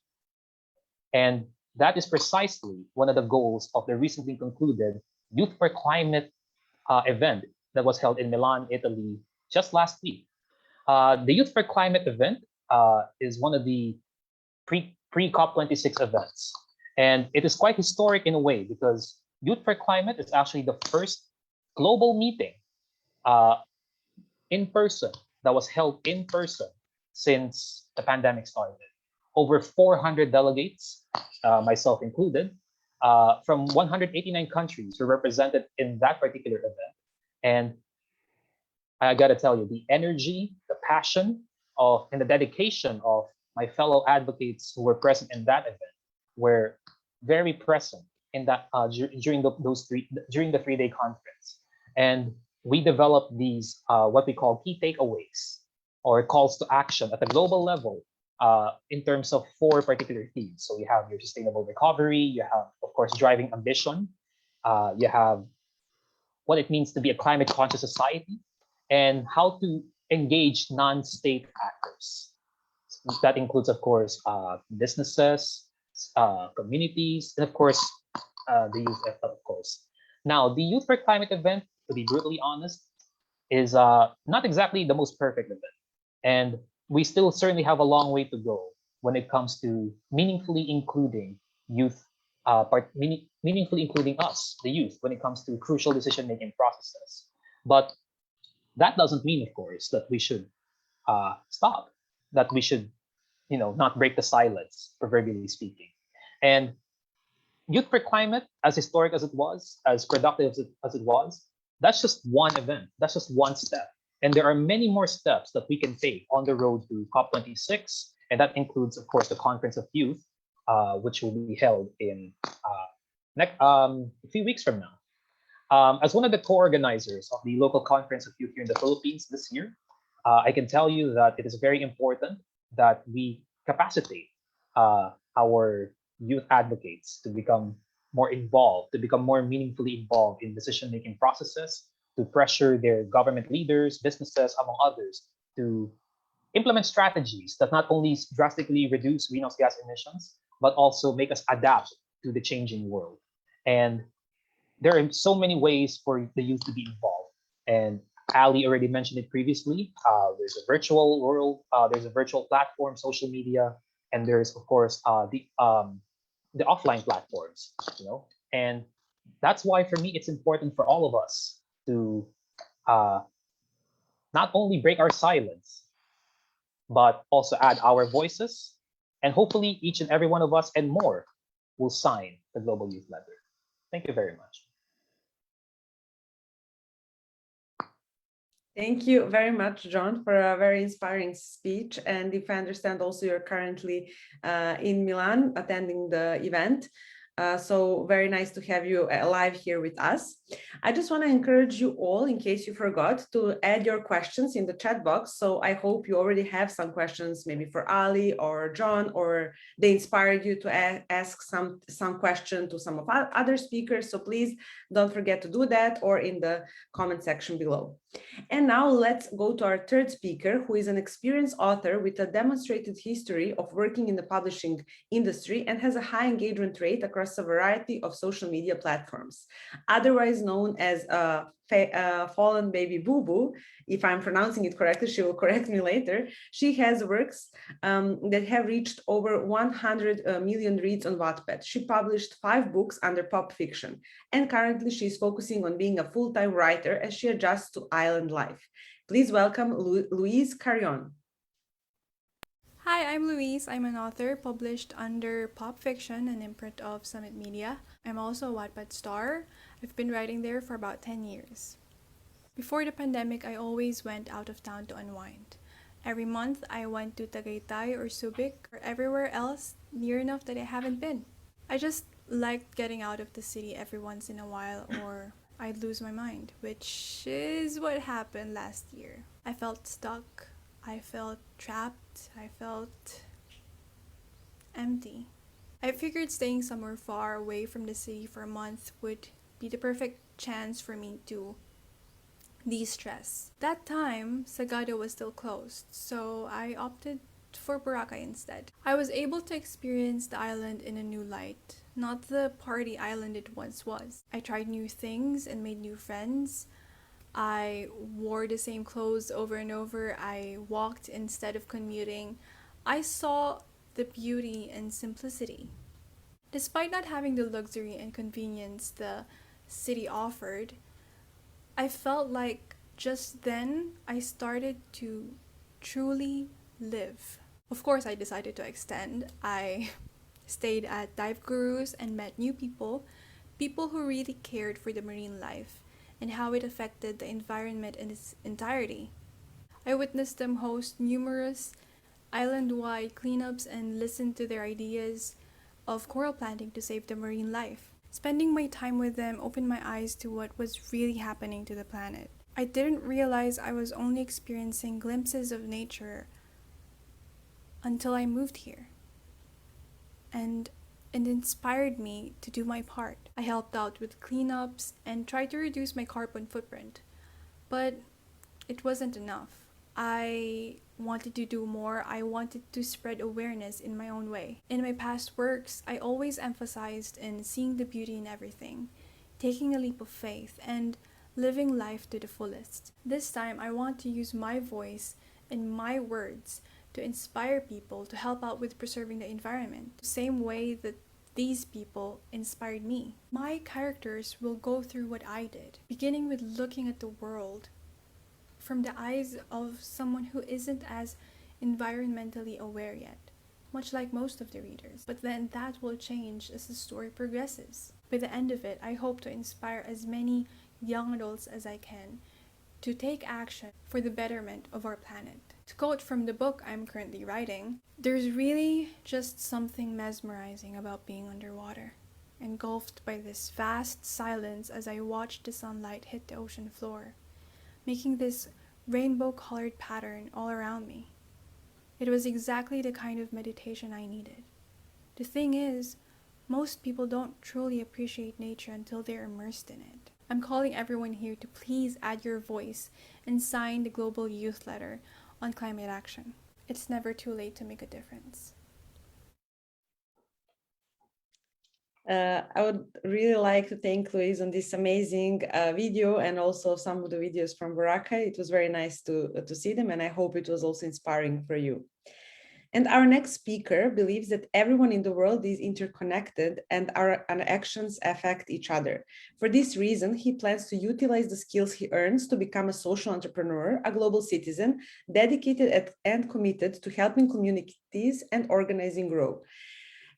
And that is precisely one of the goals of the recently concluded Youth for Climate event that was held in Milan, Italy, just last week. The Youth for Climate event is one of the pre-COP26 events. And it is quite historic in a way because Youth for Climate is actually the first global meeting in person that was held in person since the pandemic started. Over 400 delegates, myself included, from 189 countries were represented in that particular event. And I gotta tell you, the energy, the passion and the dedication of my fellow advocates who were present in that event were very present in that during the 3-day conference. And we developed these what we call key takeaways or calls to action at the global level in terms of 4 particular themes. So you have your sustainable recovery, you have, of course, driving ambition, you have what it means to be a climate conscious society, and how to engage non-state actors. That includes, of course, businesses, communities, and of course, the youth, of course. Now, the Youth for Climate event, to be brutally honest, is not exactly the most perfect event. And we still certainly have a long way to go when it comes to meaningfully including youth, meaningfully including us, the youth, when it comes to crucial decision-making processes. But that doesn't mean, of course, that we should stop, that we should, not break the silence, proverbially speaking. And Youth for Climate, as historic as it was, as productive as it was, that's just one event. That's just one step. And there are many more steps that we can take on the road to COP26. And that includes, of course, the Conference of Youth, which will be held in a few weeks from now. As one of the co-organizers of the local Conference of Youth here in the Philippines this year, I can tell you that it is very important that we capacitate our youth advocates to become more involved, to become more meaningfully involved in decision-making processes, to pressure their government leaders, businesses, among others, to implement strategies that not only drastically reduce greenhouse gas emissions, but also make us adapt to the changing world. And there are so many ways for the youth to be involved. And Ali already mentioned it previously. There's a virtual world, there's a virtual platform, social media, and there's, of course, the offline platforms, and That's why for me, it's important for all of us to not only break our silence, but also add our voices. And hopefully each and every one of us and more will sign the Global Youth Letter. Thank you very much. Thank you very much, John, for a very inspiring speech. And if I understand also, you're currently in Milan attending the event. So very nice to have you live here with us. I just want to encourage you all, in case you forgot, to add your questions in the chat box. So I hope you already have some questions, maybe for Ali or John, or they inspired you to ask some question to some of our other speakers. So please don't forget to do that, or in the comment section below. And now let's go to our third speaker, who is an experienced author with a demonstrated history of working in the publishing industry and has a high engagement rate across a variety of social media platforms. Otherwise known as Fallen Baby Boo Boo, if I'm pronouncing it correctly, she will correct me later. She has works that have reached over 100 million reads on Wattpad. She published 5 books under pop fiction, and currently she's focusing on being a full-time writer as she adjusts to island life. Please welcome Louisse Careon. Hi, I'm Louise. I'm an author published under Pop Fiction, an imprint of Summit Media. I'm also a Wattpad star. I've been writing there for about 10 years. Before the pandemic, I always went out of town to unwind. Every month, I went to Tagaytay or Subic or everywhere else near enough that I haven't been. I just liked getting out of the city every once in a while, or I'd lose my mind, which is what happened last year. I felt stuck. I felt trapped. I felt empty. I figured staying somewhere far away from the city for a month would be the perfect chance for me to de-stress. That time, Sagada was still closed, so I opted for Boracay instead. I was able to experience the island in a new light, not the party island it once was. I tried new things and made new friends. I wore the same clothes over and over. I walked instead of commuting. I saw the beauty and simplicity. Despite not having the luxury and convenience the city offered, I felt like just then I started to truly live. Of course, I decided to extend. I stayed at dive gurus and met new people who really cared for the marine life and how it affected the environment in its entirety. I witnessed them host numerous island-wide cleanups and listened to their ideas of coral planting to save the marine life. Spending my time with them opened my eyes to what was really happening to the planet. I didn't realize I was only experiencing glimpses of nature until I moved here. And it inspired me to do my part. I helped out with cleanups and tried to reduce my carbon footprint. But it wasn't enough. I wanted to do more. I wanted to spread awareness in my own way. In my past works, I always emphasized in seeing the beauty in everything, taking a leap of faith, and living life to the fullest. This time, I want to use my voice and my words to inspire people to help out with preserving the environment, the same way that these people inspired me. My characters will go through what I did, beginning with looking at the world from the eyes of someone who isn't as environmentally aware yet, much like most of the readers. But then that will change as the story progresses. By the end of it, I hope to inspire as many young adults as I can to take action for the betterment of our planet. To quote from the book I'm currently writing, "There's really just something mesmerizing about being underwater, engulfed by this vast silence as I watched the sunlight hit the ocean floor, making this rainbow-colored pattern all around me. It was exactly the kind of meditation I needed. The thing is, most people don't truly appreciate nature until they're immersed in it." I'm calling everyone here to please add your voice and sign the Global Youth Letter on climate action. It's never too late to make a difference. I would really like to thank Louise on this amazing video, and also some of the videos from Boracay. It was very nice to see them, and I hope it was also inspiring for you. And our next speaker believes that everyone in the world is interconnected and our actions affect each other. For this reason, he plans to utilize the skills he earns to become a social entrepreneur, a global citizen, dedicated and committed to helping communities and organizing growth.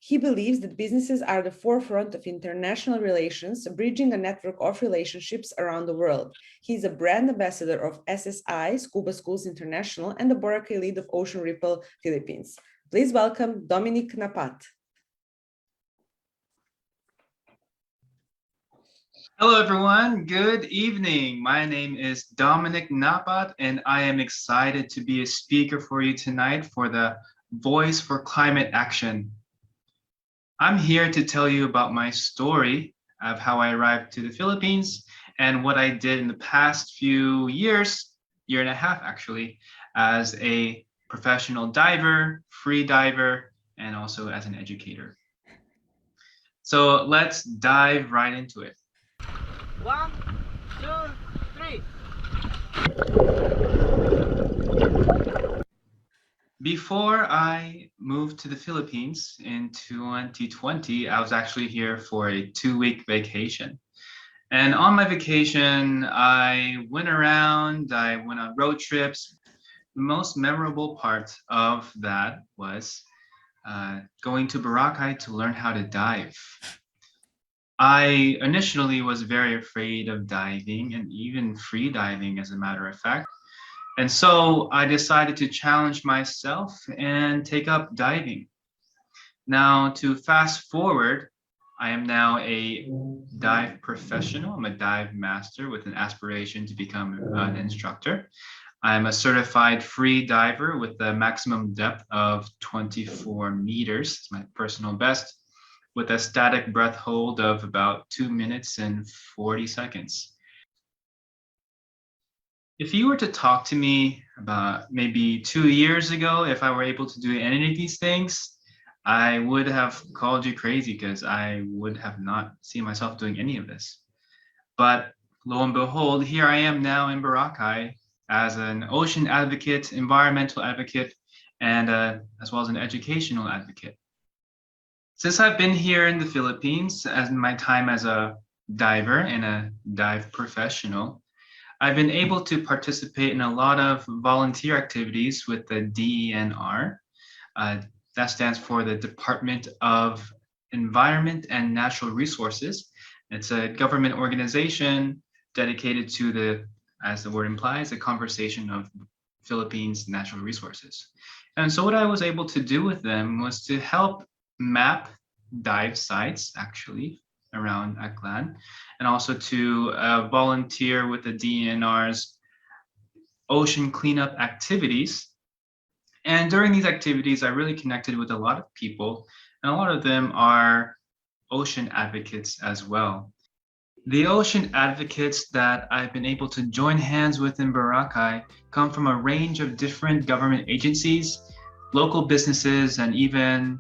He believes that businesses are the forefront of international relations, bridging a network of relationships around the world. He's a brand ambassador of SSI, Scuba Schools International, and the Boracay lead of Ocean Ripple Philippines. Please welcome Dominic Napat. Hello, everyone. Good evening. My name is Dominic Napat, and I am excited to be a speaker for you tonight for the Voice for Climate Action. I'm here to tell you about my story of how I arrived to the Philippines and what I did in the past few years, year and a half actually, as a professional diver, free diver, and also as an educator. So let's dive right into it. 1, 2, 3. Before I moved to the Philippines in 2020, I was actually here for a 2-week vacation. And on my vacation, I went around, I went on road trips. The most memorable part of that was going to Boracay to learn how to dive. I initially was very afraid of diving and even free diving, as a matter of fact. And so I decided to challenge myself and take up diving. Now, to fast forward, I am now a dive professional. I'm a dive master with an aspiration to become an instructor. I'm a certified free diver with a maximum depth of 24 meters. It's my personal best, with a static breath hold of about 2 minutes and 40 seconds. If you were to talk to me about maybe 2 years ago, if I were able to do any of these things, I would have called you crazy because I would have not seen myself doing any of this. But lo and behold, here I am now in Boracay as an ocean advocate, environmental advocate, and as well as an educational advocate. Since I've been here in the Philippines, as my time as a diver and a dive professional, I've been able to participate in a lot of volunteer activities with the DENR. That stands for the Department of Environment and Natural Resources. It's a government organization dedicated to the, as the word implies, the conservation of Philippines' natural resources. And so what I was able to do with them was to help map dive sites, actually, around Aklan, and also to volunteer with the DNR's ocean cleanup activities. And during these activities, I really connected with a lot of people, and a lot of them are ocean advocates as well. The ocean advocates that I've been able to join hands with in Boracay come from a range of different government agencies, local businesses, and even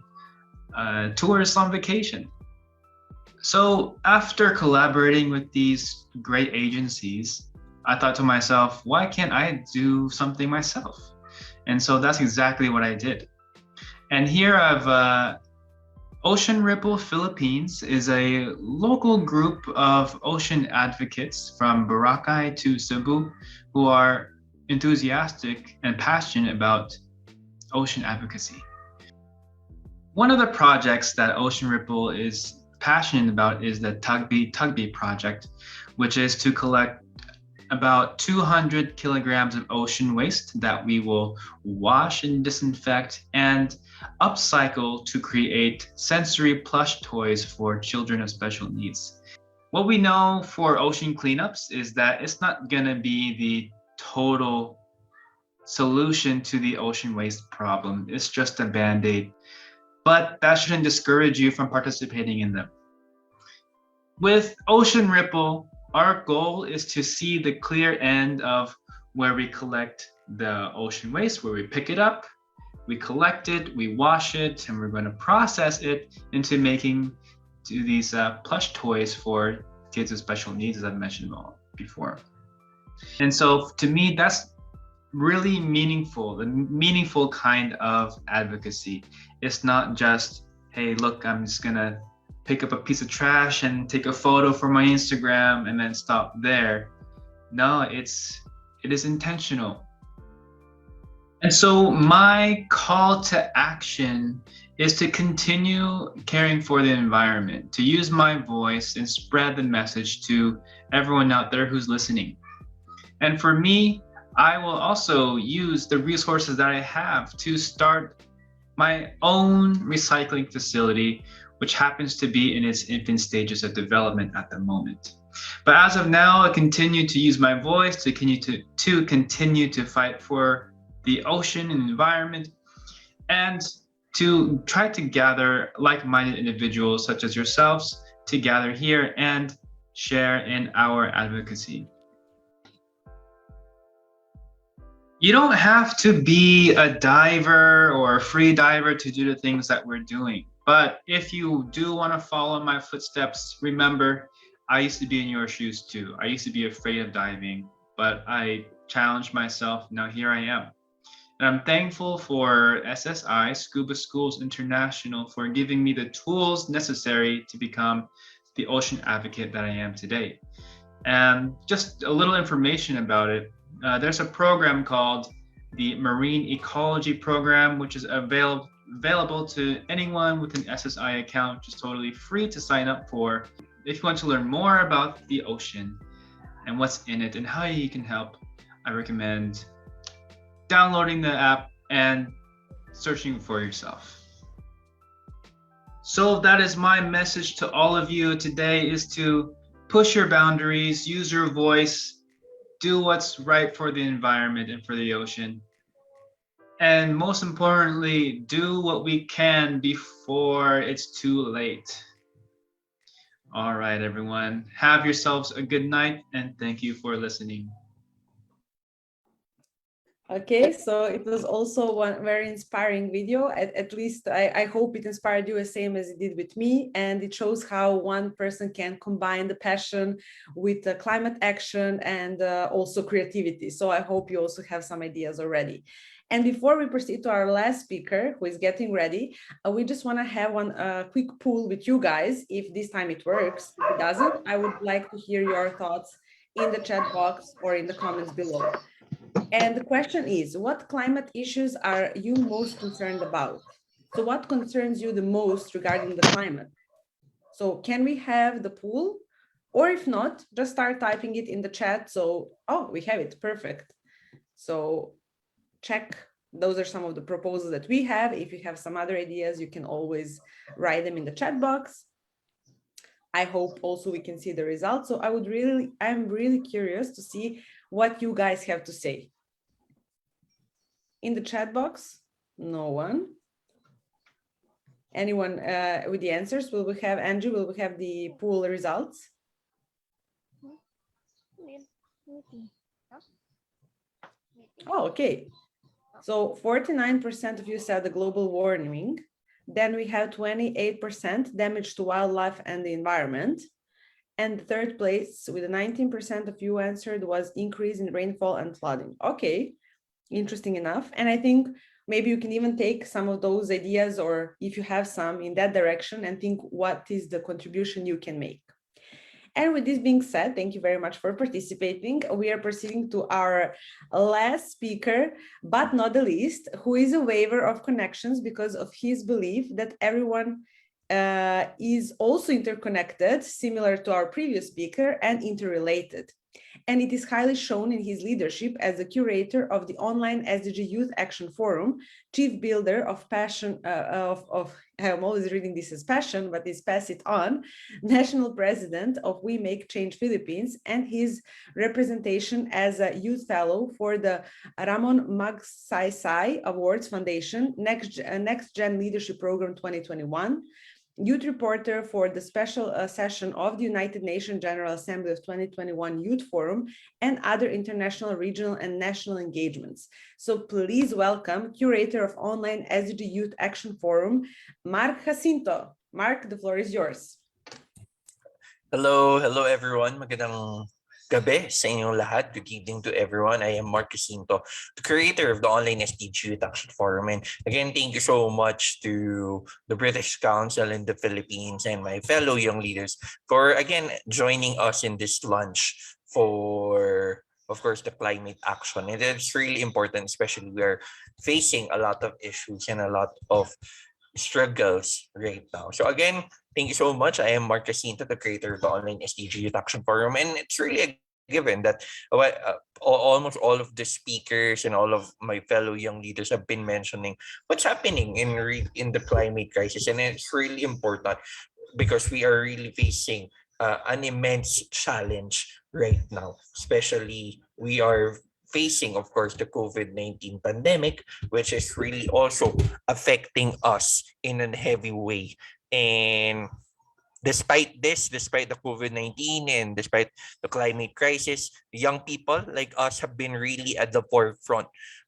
tourists on vacation. So after collaborating with these great agencies, I thought to myself, why can't I do something myself? And so that's exactly what I did. And here I've Ocean Ripple Philippines is a local group of ocean advocates from Boracay to Cebu who are enthusiastic and passionate about ocean advocacy. One of the projects that Ocean Ripple is passionate about is the Tugby project, which is to collect about 200 kilograms of ocean waste that we will wash and disinfect and upcycle to create sensory plush toys for children of special needs. What we know for ocean cleanups is that it's not gonna be the total solution to the ocean waste problem. It's just a band-aid, but that shouldn't discourage you from participating in them. With Ocean Ripple, our goal is to see the clear end of where we collect the ocean waste, where we pick it up, we collect it, we wash it, and we're going to process it into making these plush toys for kids with special needs, as I've mentioned before. And so to me, that's really meaningful, the meaningful kind of advocacy. It's not just, hey, look, I'm just gonna pick up a piece of trash and take a photo for my Instagram and then stop there. No, it is intentional. And so my call to action is to continue caring for the environment, to use my voice and spread the message to everyone out there who's listening. And for me, I will also use the resources that I have to start my own recycling facility, which happens to be in its infant stages of development at the moment. But as of now, I continue to use my voice to continue to fight for the ocean and environment, and to try to gather like-minded individuals such as yourselves to gather here and share in our advocacy. You don't have to be a diver or a free diver to do the things that we're doing. But if you do want to follow my footsteps, remember, I used to be in your shoes too. I used to be afraid of diving, but I challenged myself. Now here I am. And I'm thankful for SSI, Scuba Schools International, for giving me the tools necessary to become the ocean advocate that I am today. And just a little information about it. There's a program called the Marine Ecology Program, which is available to anyone with an SSI account, which is totally free to sign up for. If you want to learn more about the ocean and what's in it and how you can help, I recommend downloading the app and searching for yourself. So that is my message to all of you today, is to push your boundaries, use your voice, do what's right for the environment and for the ocean. And most importantly, do what we can before it's too late. All right, everyone, have yourselves a good night and thank you for listening. Okay, so it was also one very inspiring video. At least I hope it inspired you the same as it did with me. And it shows how one person can combine the passion with climate action and also creativity. So I hope you also have some ideas already. And before we proceed to our last speaker, who is getting ready, we just want to have one quick poll with you guys. If this time it works, if it doesn't, I would like to hear your thoughts in the chat box or in the comments below. And the question is, what climate issues are you most concerned about? So what concerns you the most regarding the climate? So can we have the poll? Or if not, just start typing it in the chat. So, oh, we have it, perfect. So check, those are some of the proposals that we have. If you have some other ideas, you can always write them in the chat box. I hope also we can see the results. So I'm really curious to see what you guys have to say. In the chat box, no one. Anyone with the answers? Will we have, Angie, will we have the poll results? Oh, okay. So 49% of you said the global warming. Then we have 28% damage to wildlife and the environment. And the third place with 19% of you answered was increase in rainfall and flooding. Okay, interesting enough. And I think maybe you can even take some of those ideas, or if you have some, in that direction and think what is the contribution you can make. And with this being said, thank you very much for participating. We are proceeding to our last speaker, but not the least, who is a waiver of connections because of his belief that everyone is also interconnected, similar to our previous speaker, and interrelated. And it is highly shown in his leadership as the curator of the online SDG Youth Action Forum, chief builder of passion, I'm always reading this as passion, but it's pass it on, national president of We Make Change Philippines, and his representation as a youth fellow for the Ramon Magsaysay Awards Foundation, Next Gen Leadership Program 2021, youth reporter for the special session of the United Nations General Assembly of 2021 Youth Forum, and other international, regional, and national engagements. So please welcome curator of online SDG Youth Action Forum, Mark Jacinto. Mark, the floor is yours. Hello everyone. gabi sa inyong lahat. Good evening to everyone. I am Mark Jacinto, the curator of the Online SDG Youth Action Forum. And again, thank you so much to the British Council in the Philippines and my fellow young leaders for, again, joining us in this lunch for, of course, the climate action. And it's really important, especially we are facing a lot of issues and a lot of struggles right now. So again, thank you so much. I am Mark Jacinto, the creator of the Online SDG Youth Action Forum, and it's really a given that almost all of the speakers and all of my fellow young leaders have been mentioning what's happening in the climate crisis, and it's really important because we are really facing an immense challenge right now. Especially, we are facing, of course, the COVID-19 pandemic, which is really also affecting us in a heavy way. And despite this, despite the COVID-19 and despite the climate crisis, young people like us have been really at the forefront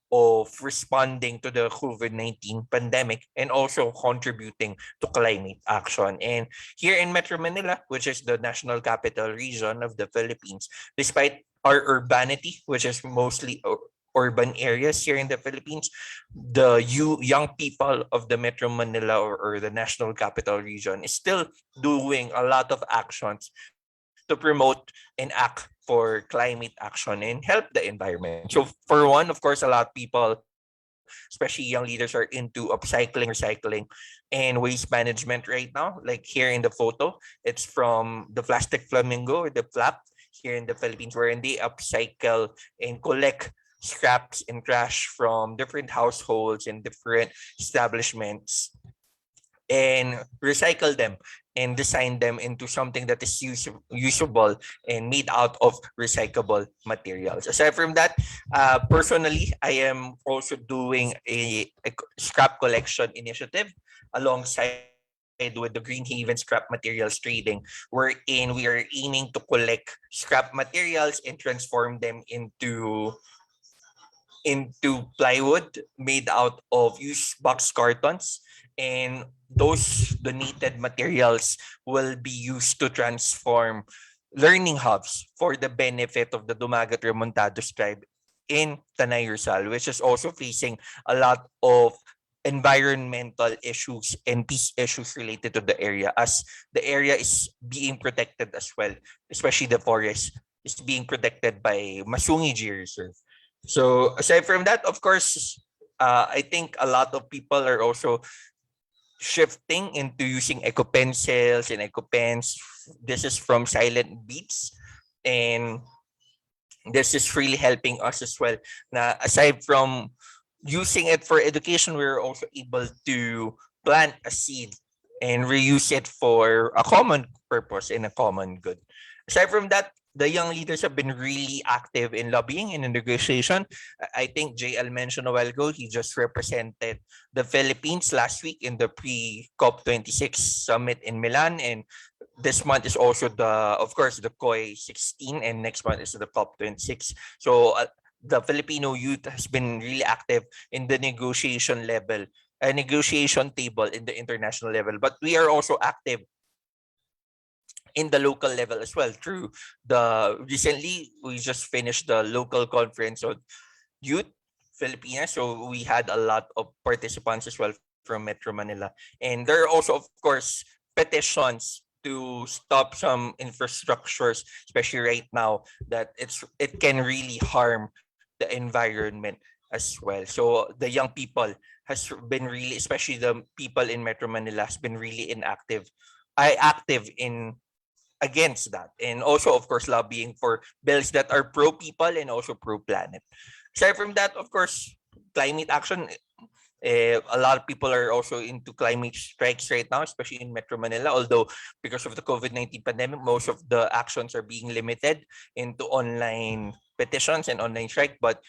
of responding to the COVID-19 pandemic and also contributing to climate action. And here in Metro Manila, which is the national capital region of the Philippines, despite our urbanity, which is mostly urban areas here in the Philippines, the young people of the Metro Manila or the national capital region is still doing a lot of actions to promote and act for climate action and help the environment. So for one, of course, a lot of people, especially young leaders, are into upcycling, recycling, and waste management right now. Like here in the photo, it's from the plastic flamingo or the flap here in the Philippines, wherein they upcycle and collect scraps and trash from different households and different establishments and recycle them and design them into something that is usable and made out of recyclable materials. Aside from that, personally, I am also doing a scrap collection initiative alongside with the Green Haven Scrap Materials Trading, wherein we are aiming to collect scrap materials and transform them into plywood made out of used box cartons, and those donated materials will be used to transform learning hubs for the benefit of the Dumagat Remontados tribe in Tanay Rizal, which is also facing a lot of environmental issues and peace issues related to the area, as the area is being protected as well, especially the forest is being protected by Masungi G Reserve. So aside from that, of course, I think a lot of people are also shifting into using eco pencils and eco pens. This is from Silent Beats, and this is really helping us as well. Now, aside from using it for education, we're also able to plant a seed and reuse it for a common purpose and a common good. Aside from that, the young leaders have been really active in lobbying and in negotiation. I think JL mentioned a while ago, he just represented the Philippines last week in the pre-COP26 summit in Milan. And this month is also of course, the COP16, and next month is the COP26. So the Filipino youth has been really active in the negotiation level, a negotiation table in the international level. But we are also active in the local level as well through recently we just finished the local conference on youth Filipinas, so we had a lot of participants as well from Metro Manila, and there are also, of course, petitions to stop some infrastructures, especially right now that it can really harm the environment as well. So the young people has been really, especially the people in Metro Manila, has been really active in against that, and also, of course, lobbying for bills that are pro people and also pro planet. Aside from that, of course, climate action, a lot of people are also into climate strikes right now, especially in Metro Manila, although because of the COVID-19 pandemic, most of the actions are being limited into online petitions and online strike. But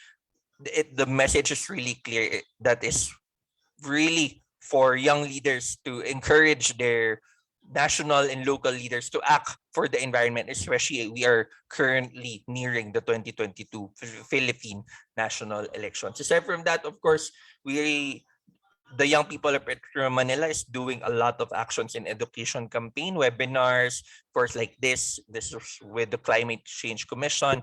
the message is really clear, that is really for young leaders to encourage their national and local leaders to act for the environment, especially we are currently nearing the 2022 Philippine national elections. Aside from that, of course, we the young people of Metro Manila is doing a lot of actions in education campaign, webinars, of course, like this. This is with the Climate Change Commission,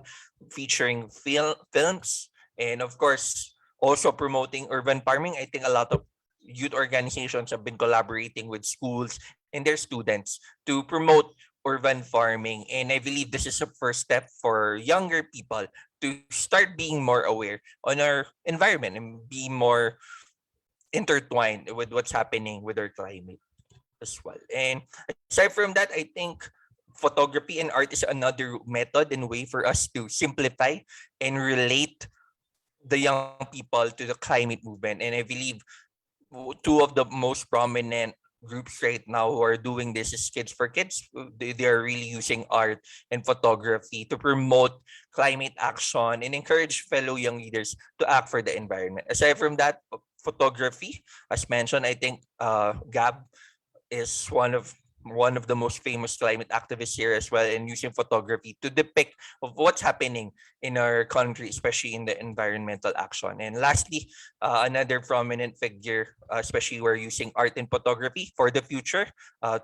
featuring films, and of course, also promoting urban farming. I think a lot of youth organizations have been collaborating with schools and their students to promote urban farming. And I believe this is a first step for younger people to start being more aware on our environment and be more intertwined with what's happening with our climate as well. And aside from that, I think photography and art is another method and way for us to simplify and relate the young people to the climate movement. And I believe two of the most prominent groups right now who are doing this is Kids for Kids. They are really using art and photography to promote climate action and encourage fellow young leaders to act for the environment. Aside from that, photography, as mentioned, I think Gab is one of the most famous climate activists here as well, and using photography to depict of what's happening in our country, especially in the environmental action. And lastly, another prominent figure, especially we're using art and photography for the future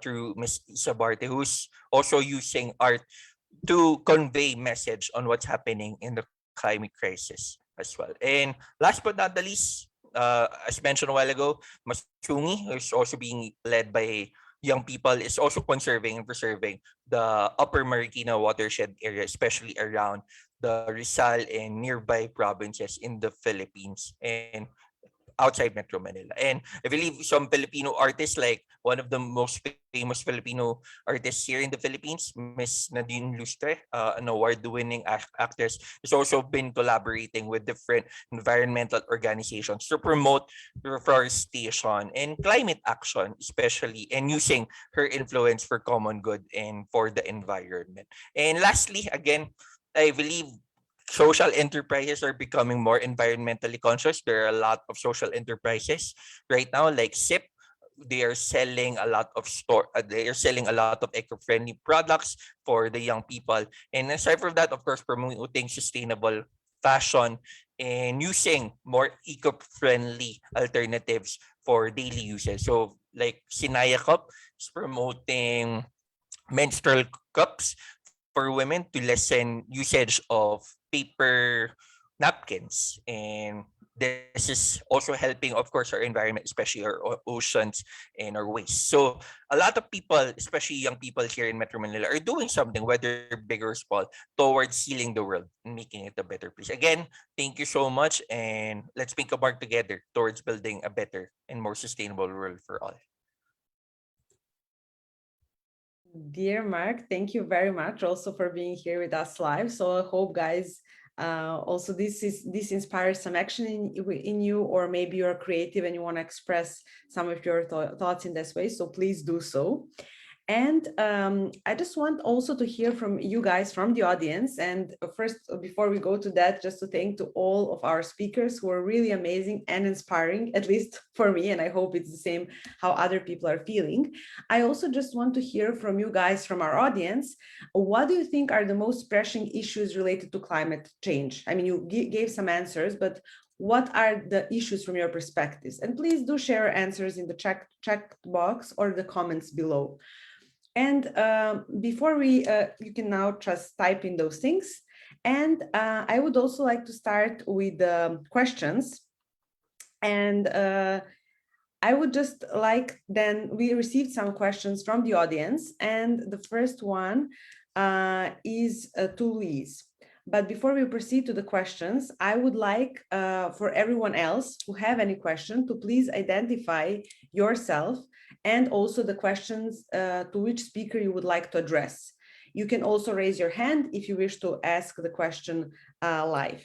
through Miss Sabarte, who's also using art to convey message on what's happening in the climate crisis as well. And last but not the least, as mentioned a while ago, Masungi is also being led by young people, is also conserving and preserving the Upper Marikina watershed area, especially around the Rizal and nearby provinces in the Philippines and outside Metro Manila. And I believe some Filipino artists, like one of the most famous Filipino artists here in the Philippines, Miss Nadine Lustre, an award-winning actress, has also been collaborating with different environmental organizations to promote reforestation and climate action, especially, and using her influence for common good and for the environment. And lastly, again, I believe social enterprises are becoming more environmentally conscious. There are a lot of social enterprises right now, like SIP. They are selling a lot of they are selling a lot of eco-friendly products for the young people. And aside from that, of course, promoting sustainable fashion and using more eco-friendly alternatives for daily uses. So like Sinaya Cup is promoting menstrual cups for women to lessen usage of paper napkins. And this is also helping, of course, our environment, especially our oceans and our waste. So a lot of people, especially young people here in Metro Manila, are doing something, whether big or small, towards healing the world and making it a better place. Again, thank you so much, and let's make a mark together towards building a better and more sustainable world for all. Dear Mark, thank you very much also for being here with us live. So I hope, guys, also this inspires some action in you, or maybe you're creative and you want to express some of your thoughts in this way. So please do so. And I just want also to hear from you guys, from the audience. And first, before we go to that, just to thank to all of our speakers who are really amazing and inspiring, at least for me, and I hope it's the same how other people are feeling. I also just want to hear from you guys, from our audience, what do you think are the most pressing issues related to climate change? I mean, you gave some answers, but what are the issues from your perspectives? And please do share answers in the chat box or the comments below. And before you can now just type in those things. And I would also like to start with the questions. And I would just like, then we received some questions from the audience. And the first one is to Louise. But before we proceed to the questions, I would like for everyone else who have any question to please identify yourself and also the questions to which speaker you would like to address. You can also raise your hand if you wish to ask the question live.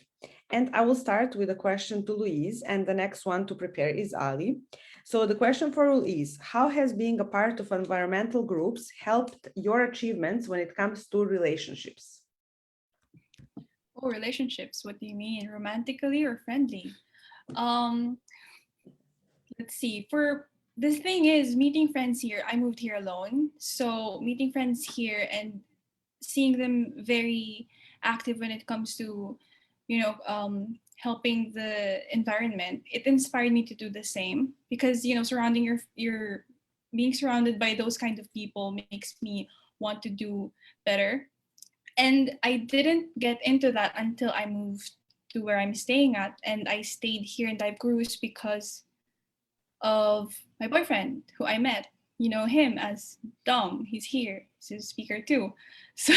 And I will start with a question to Louise, and the next one to prepare is Ali. So the question for Louise: how has being a part of environmental groups helped your achievements when it comes to relationships? Oh, relationships. What do you mean? Romantically or friendly? Let's see. For the thing is, meeting friends here, I moved here alone. So meeting friends here and seeing them very active when it comes to, helping the environment, it inspired me to do the same, because surrounding your being surrounded by those kind of people makes me want to do better. And I didn't get into that until I moved to where I'm staying at, and I stayed here in Dive Cruise because of my boyfriend who I met. You know him as Dom. He's here. He's a speaker too. So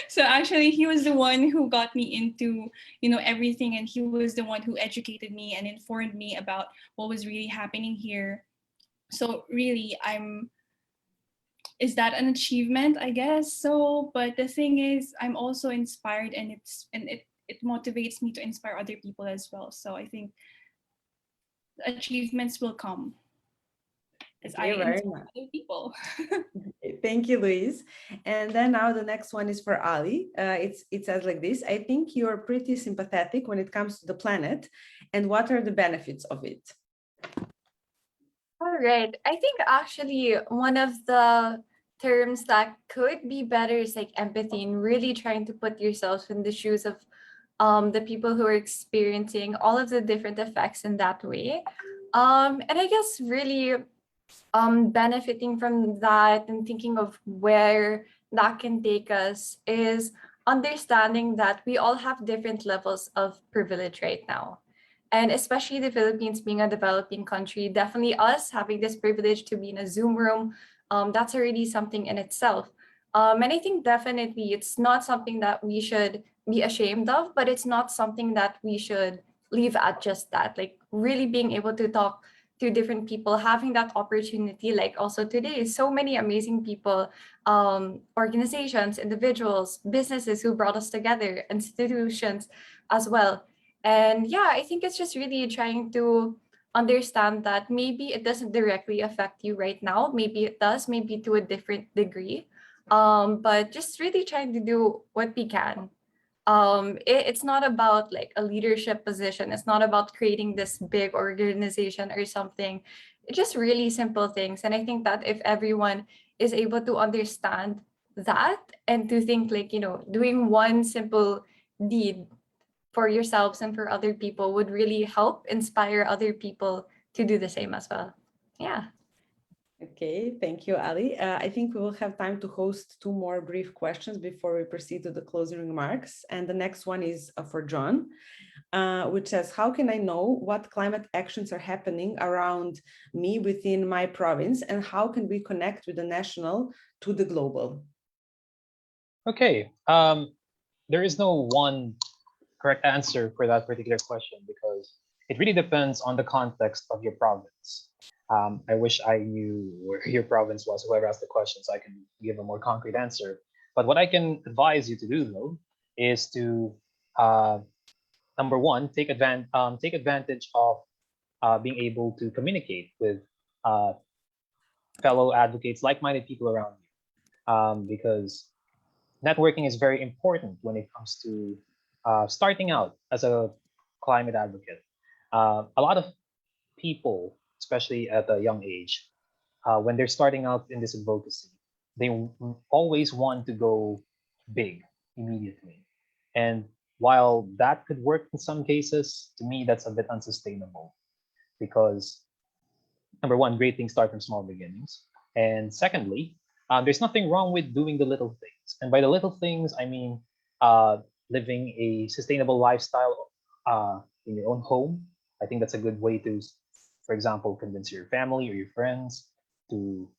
so actually he was the one who got me into everything, and he was the one who educated me and informed me about what was really happening here. So really, is that an achievement? I guess so. But the thing is, I'm also inspired, and it motivates me to inspire other people as well. So I think achievements will come as I inspire other people. Thank you, Louise. And then now the next one is for Ali. It says like this: I think you're pretty sympathetic when it comes to the planet, and what are the benefits of it? All right. I think actually one of the terms that could be better is like empathy, and really trying to put yourself in the shoes of the people who are experiencing all of the different effects in that way. And I guess really benefiting from that and thinking of where that can take us is understanding that we all have different levels of privilege right now. And especially the Philippines being a developing country, definitely us having this privilege to be in a Zoom room, that's already something in itself. And I think definitely it's not something that we should be ashamed of, but it's not something that we should leave at just that. Like really being able to talk to different people, having that opportunity, like also today, so many amazing people, organizations, individuals, businesses who brought us together, institutions as well. And yeah, I think it's just really trying to understand that maybe it doesn't directly affect you right now. Maybe it does, maybe to a different degree. But just really trying to do what we can. It's not about like a leadership position. It's not about creating this big organization or something. It's just really simple things. And I think that if everyone is able to understand that and to think like, doing one simple deed for yourselves and for other people would really help inspire other people to do the same as well. Yeah. Okay, thank you, Ali. I think we will have time to host two more brief questions before we proceed to the closing remarks. And the next one is for John, which says, how can I know what climate actions are happening around me within my province, and how can we connect with the national to the global? Okay, there is no one correct answer for that particular question because it really depends on the context of your province. I wish I knew where your province was, whoever asked the question, so I can give a more concrete answer. But what I can advise you to do, though, is to number one, take advantage of being able to communicate with fellow advocates, like-minded people around you, because networking is very important when it comes to starting out as a climate advocate. A lot of people, especially at a young age, when they're starting out in this advocacy, they always want to go big immediately. And while that could work in some cases, to me, that's a bit unsustainable because number one, great things start from small beginnings. And secondly, there's nothing wrong with doing the little things. And by the little things, I mean living a sustainable lifestyle in your own home. I think that's a good way to, for example, convince your family or your friends to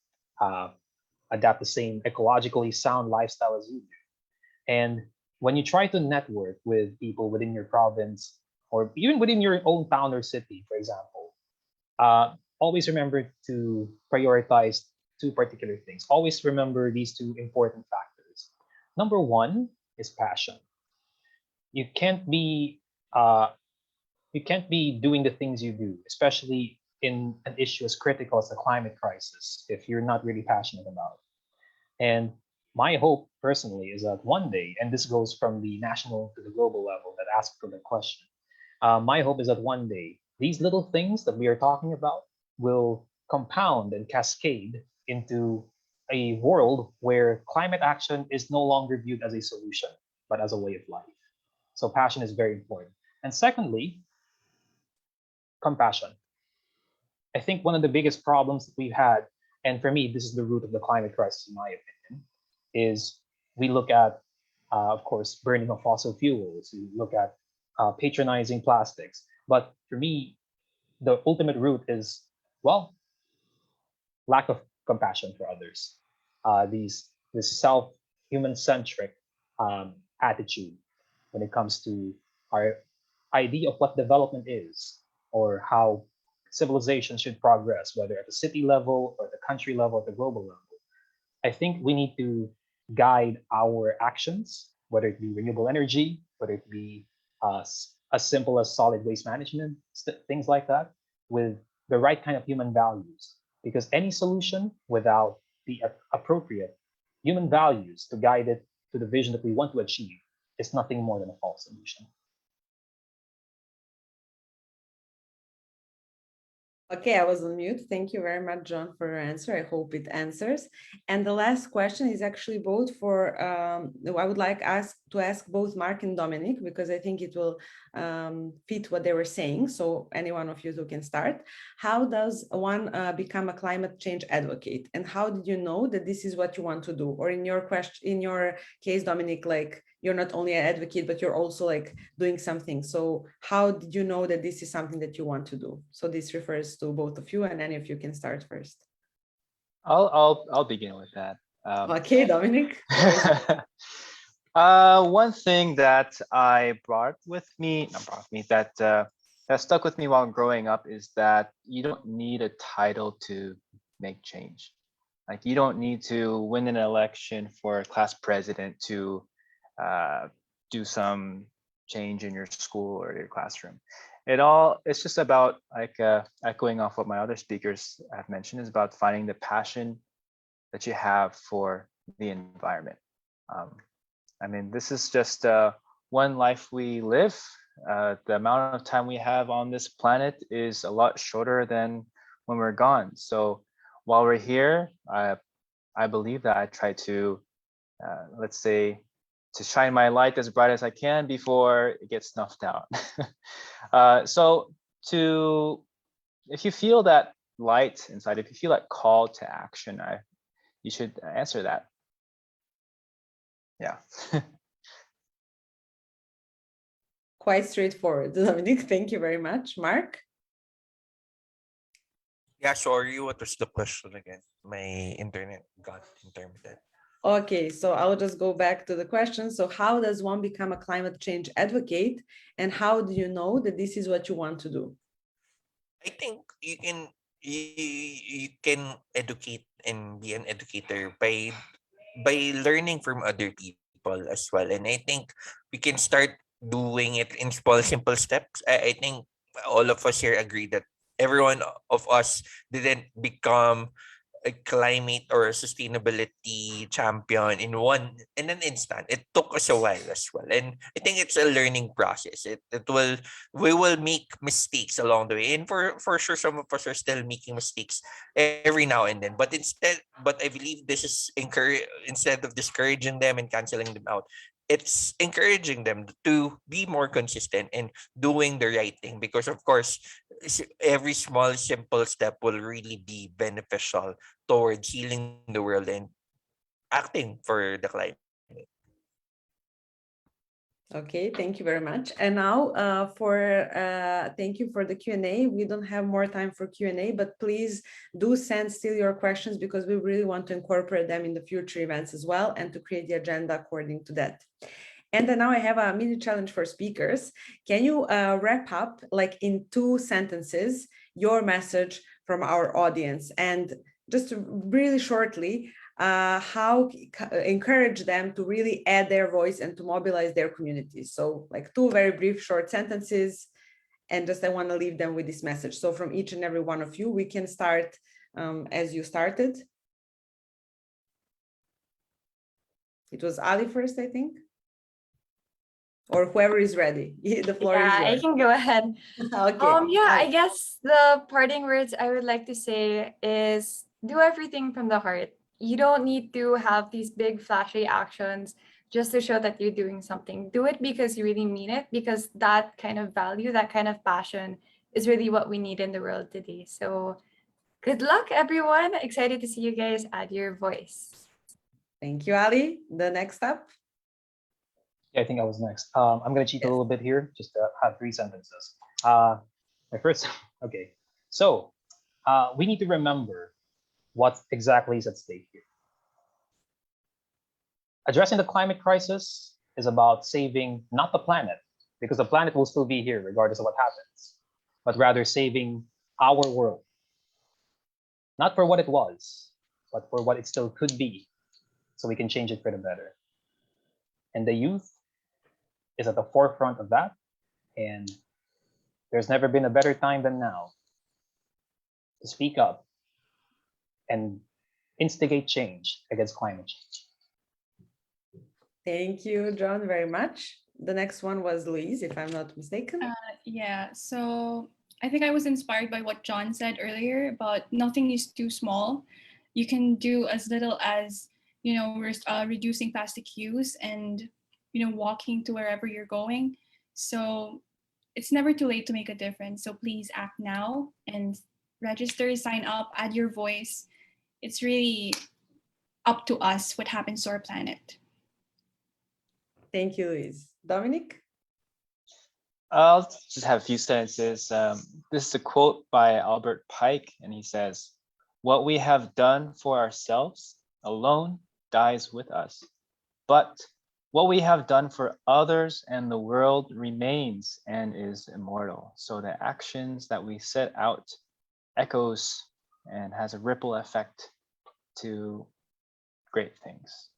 adapt the same ecologically sound lifestyle as you do. And when you try to network with people within your province or even within your own town or city, for example, always remember to prioritize two particular things. Always remember these two important factors. Number one is passion. You can't be doing the things you do, especially in an issue as critical as the climate crisis, if you're not really passionate about it. And my hope personally is that one day, and this goes from the national to the global level that asked for the question, my hope is that one day, these little things that we are talking about will compound and cascade into a world where climate action is no longer viewed as a solution, but as a way of life. So passion is very important. And secondly, compassion. I think one of the biggest problems that we've had, and for me, this is the root of the climate crisis, in my opinion, is we look at, of course, burning of fossil fuels, we look at patronizing plastics. But for me, the ultimate root is, well, lack of compassion for others. This human-centric attitude when it comes to our idea of what development is, or how civilization should progress, whether at the city level or the country level, at the global level. I think we need to guide our actions, whether it be renewable energy, whether it be as simple as solid waste management, things like that, with the right kind of human values. Because any solution without the appropriate human values to guide it to the vision that we want to achieve is nothing more than a false solution. Okay, I was on mute. Thank you very much, John, for your answer. I hope it answers. And the last question is actually both for, I would like to ask both Mark and Dominic, because I think it will fit what they were saying. So any one of you who can start. How does one become a climate change advocate? And how did you know that this is what you want to do? Or in your case, Dominic, like, you're not only an advocate, but you're also like doing something. So how did you know that this is something that you want to do? So this refers to both of you, and any of you can start first. I'll begin with that. Okay, Dominic. One thing that that stuck with me while growing up is that you don't need a title to make change. Like, you don't need to win an election for a class president to do some change in your school or your classroom. It's just about, like, echoing off what my other speakers have mentioned, is about finding the passion that you have for the environment. I mean, this is just one life we live. The amount of time we have on this planet is a lot shorter than when we're gone. So while we're here, I believe that I try to, let's say, to shine my light as bright as I can before it gets snuffed out. So if you feel that light inside, if you feel that call to action, you should answer that. Yeah. Quite straightforward, Dominic. Thank you very much. Mark? Yeah, sorry, what was the question again? My internet got intermittent. Okay, so I'll just go back to the question. So how does one become a climate change advocate? And how do you know that this is what you want to do? I think you can educate and be an educator by learning from other people as well. And I think we can start doing it in small, simple steps. I think all of us here agree that everyone of us didn't become a climate or a sustainability champion in an instant. It took us a while as well, and I think it's a learning process. We will make mistakes along the way, and for sure some of us are still making mistakes every now and then. But I believe this is instead of discouraging them and canceling them out, it's encouraging them to be more consistent in doing the right thing, because of course every small simple step will really be beneficial towards healing the world and acting for the climate. Okay, thank you very much. And now thank you for the Q&A. We don't have more time for Q&A, but please do send still your questions, because we really want to incorporate them in the future events as well, and to create the agenda according to that. And then now I have a mini challenge for speakers. Can you wrap up, like, in 2 sentences, your message from our audience? And just really shortly, how encourage them to really add their voice and to mobilize their communities. So like 2 very brief short sentences, and just I want to leave them with this message. So from each and every one of you, we can start as you started. It was Ali first, I think, or whoever is ready. The floor is yours. I can go ahead. Okay. I guess the parting words I would like to say is do everything from the heart. You don't need to have these big flashy actions just to show that you're doing something. Do it because you really mean it, because that kind of value, that kind of passion is really what we need in the world today. So good luck, everyone. Excited to see you guys add your voice. Thank you, Ali. The next up. Yeah, I think I was next. I'm going to cheat a little bit here, just to have 3 sentences. My first, okay. So we need to remember what exactly is at stake here. Addressing the climate crisis is about saving not the planet, because the planet will still be here regardless of what happens, but rather saving our world. Not for what it was, but for what it still could be, so we can change it for the better. And the youth is at the forefront of that, and there's never been a better time than now to speak up and instigate change against climate change. Thank you, John, very much. The next one was Louise, if I'm not mistaken. Yeah, so I think I was inspired by what John said earlier about nothing is too small. You can do as little as, reducing plastic use and, walking to wherever you're going. So it's never too late to make a difference. So please act now and register, sign up, add your voice. It's really up to us what happens to our planet. Thank you, Louise. Dominic? I'll just have a few sentences. This is a quote by Albert Pike, and he says, "What we have done for ourselves alone dies with us, but what we have done for others and the world remains and is immortal." So the actions that we set out echoes and has a ripple effect to great things.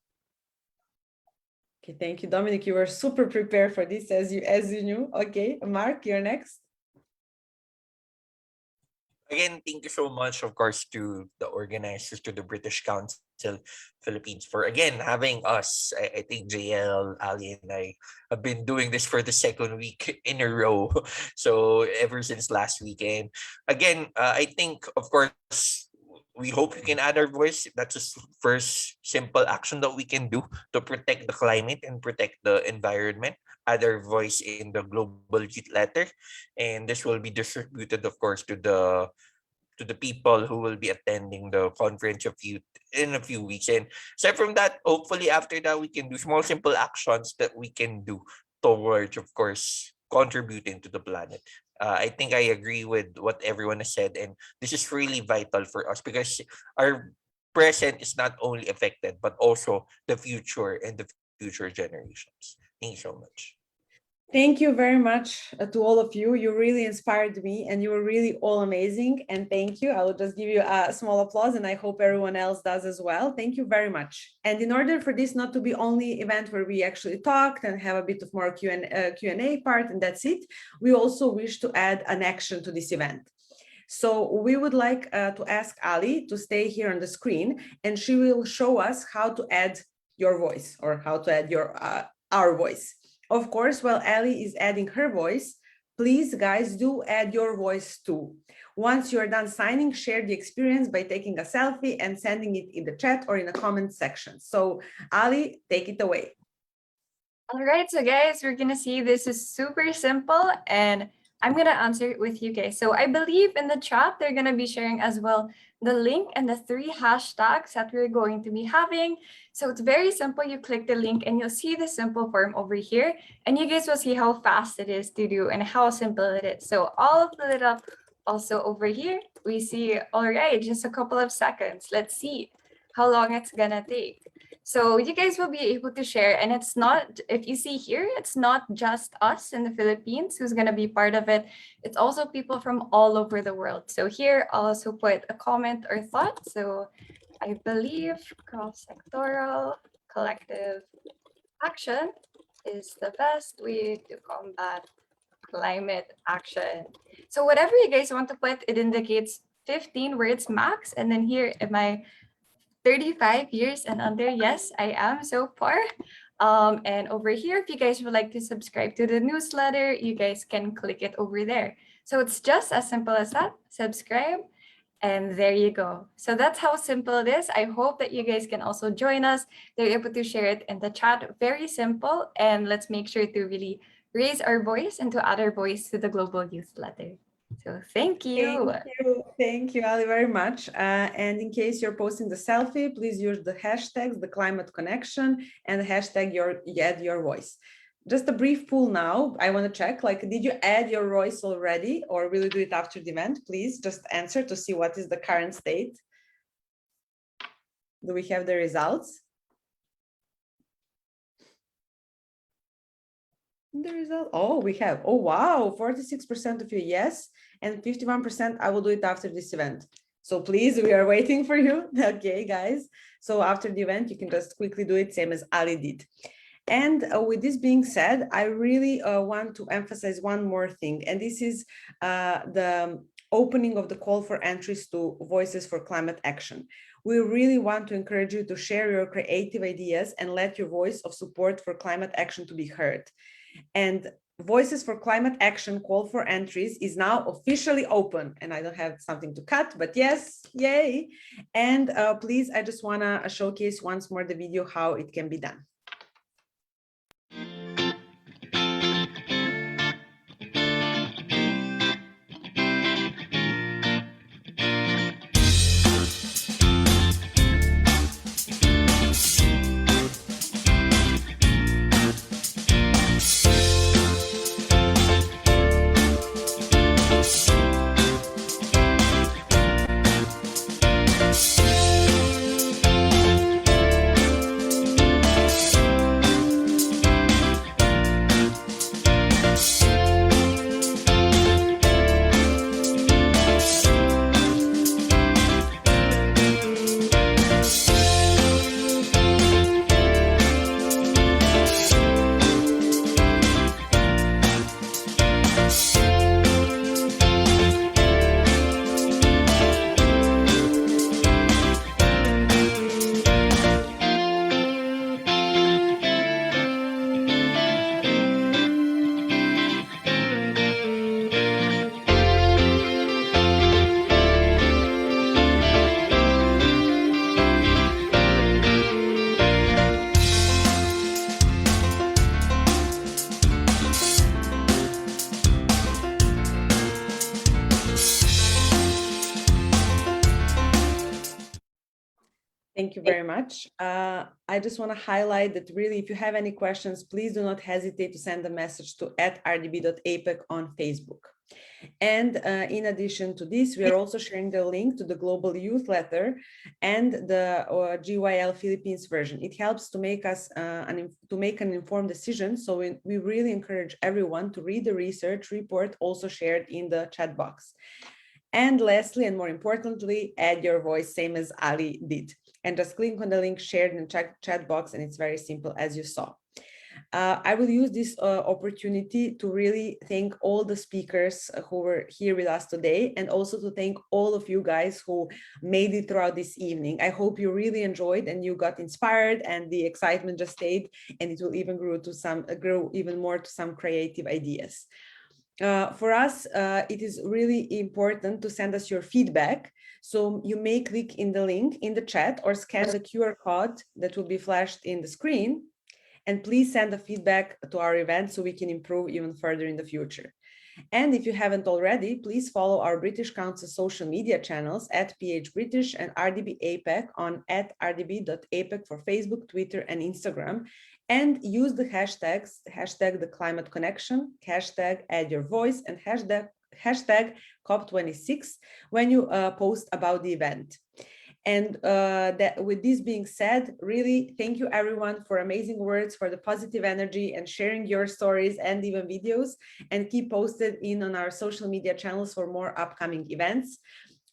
Okay, thank you, Dominic. You were super prepared for this, as you knew. Okay, Mark, you're next. Again, thank you so much, of course, to the organizers, to the British Council Philippines for, again, having us. I think JL, Ali, and I have been doing this for the 2nd week in a row. So ever since last weekend. Again, I think, of course, we hope you can add our voice. That's the first simple action that we can do to protect the climate and protect the environment. Add our voice in the global youth letter, and this will be distributed, of course, to the people who will be attending the conference of youth in a few weeks. And aside from that, hopefully after that we can do small simple actions that we can do towards, of course, contributing to the planet. I think I agree with what everyone has said, and this is really vital for us because our present is not only affected, but also the future and the future generations. Thank you so much. Thank you very much to all of you. You really inspired me and you were really all amazing. And thank you. I will just give you a small applause and I hope everyone else does as well. Thank you very much. And in order for this not to be only event where we actually talked and have a bit of more Q&A part and that's it, we also wish to add an action to this event. So we would like to ask Ali to stay here on the screen and she will show us how to add your voice or how to add our voice. Of course, while Ali is adding her voice, please, guys, do add your voice too. Once you're done signing, share the experience by taking a selfie and sending it in the chat or in the comment section. So, Ali, take it away. All right, so guys, we're going to see this is super simple and I'm going to answer it with you guys. So I believe in the chat, they're going to be sharing as well the link and the 3 hashtags that we're going to be having. So it's very simple. You click the link and you'll see the simple form over here. And you guys will see how fast it is to do and how simple it is. So all of the little also over here, we see, all right, just a couple of seconds. Let's see how long it's going to take. So you guys will be able to share, and it's not, if you see here, it's not just us in the Philippines who's going to be part of it. It's also people from all over the world. So here, I'll also put a comment or thought. So I believe cross-sectoral collective action is the best way to combat climate action. So whatever you guys want to put, it indicates 15 words max. And then here, am I 35 years and under? Yes, I am so far. And over here, if you guys would like to subscribe to the newsletter, you guys can click it over there. So it's just as simple as that. Subscribe And there you go. So that's how simple it is. I hope that you guys can also join us. They're able to share it in the chat. Very simple. And let's make sure to really raise our voice and to add our voice to the Global Youth Letter. So thank you. Thank you, Ali, very much. And in case you're posting the selfie, please use the hashtags, the climate connection, and the hashtag add your voice. Just a brief poll now. I want to check, like, did you add your voice already or will you do it after the event? Please just answer to see what is the current state. Do we have the results? The result, oh, we have, oh, wow, 46% of you, yes, and 51%, I will do it after this event. So please, we are waiting for you. Okay, guys. So after the event, you can just quickly do it, same as Ali did. And with this being said, I really want to emphasize one more thing, and this is the opening of the call for entries to Voices for Climate Action. We really want to encourage you to share your creative ideas and let your voice of support for climate action to be heard. And Voices for Climate Action call for entries is now officially open, and I don't have something to cut, but yes, yay. And please, I just want to showcase once more the video how it can be done. Thank you very much. I just want to highlight that really, if you have any questions, please do not hesitate to send a message to @rdb.apec on Facebook. And in addition to this, we are also sharing the link to the Global Youth Letter and the GYL Philippines version. It helps to make us to make an informed decision. So we really encourage everyone to read the research report also shared in the chat box. And lastly, and more importantly, add your voice, same as Ali did. And just click on the link shared in the chat box, and it's very simple, as you saw. I will use this opportunity to really thank all the speakers who were here with us today, and also to thank all of you guys who made it throughout this evening. I hope you really enjoyed and you got inspired, and the excitement just stayed, and it will even grow even more to some creative ideas. For us, it is really important to send us your feedback. So you may click in the link in the chat or scan the QR code that will be flashed in the screen. And please send the feedback to our event so we can improve even further in the future. And if you haven't already, please follow our British Council social media channels @PH British and RDB APEC on @rdb.apec for Facebook, Twitter, and Instagram. And use the hashtags, hashtag the climate connection, hashtag add your voice, and hashtag COP26 when you post about the event. And with this being said, really thank you everyone for amazing words, for the positive energy and sharing your stories and even videos, and keep posted in on our social media channels for more upcoming events.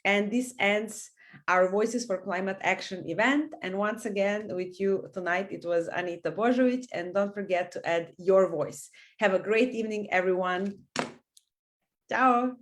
And this ends our Voices for Climate Action event. And once again, with you tonight, it was Anita Bojovic, and don't forget to add your voice. Have a great evening, everyone. Ciao.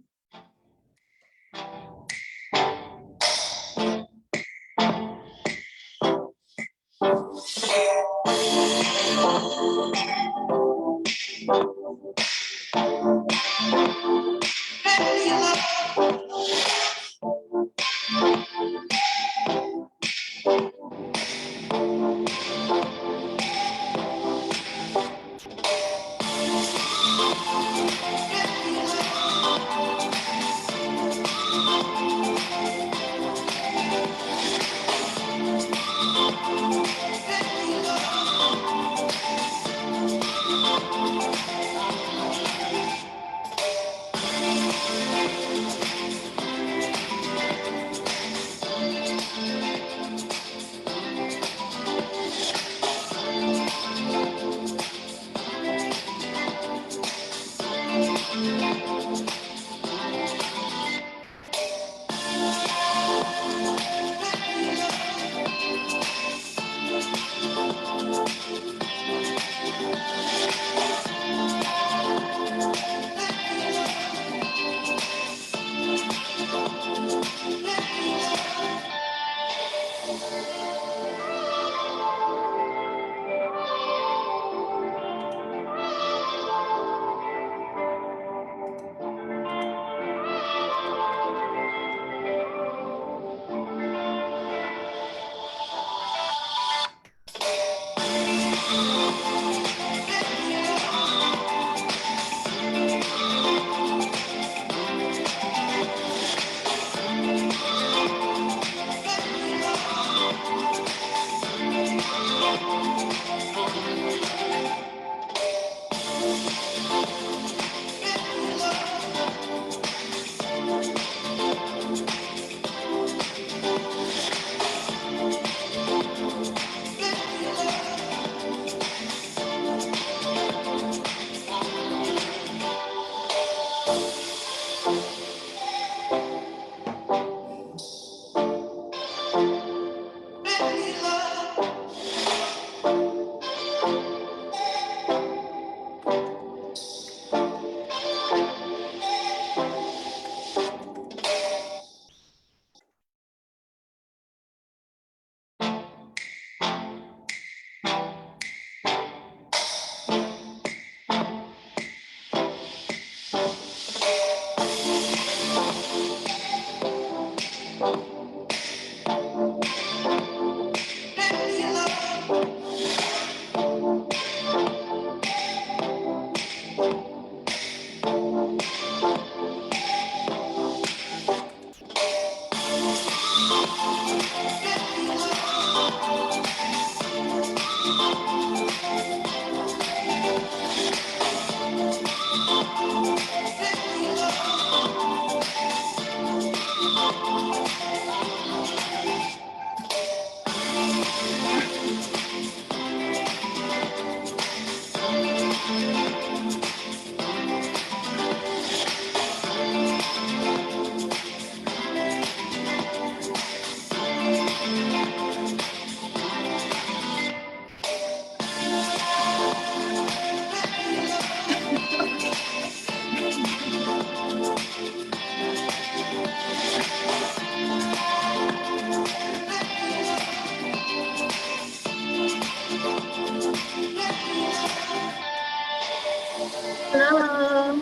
Hello.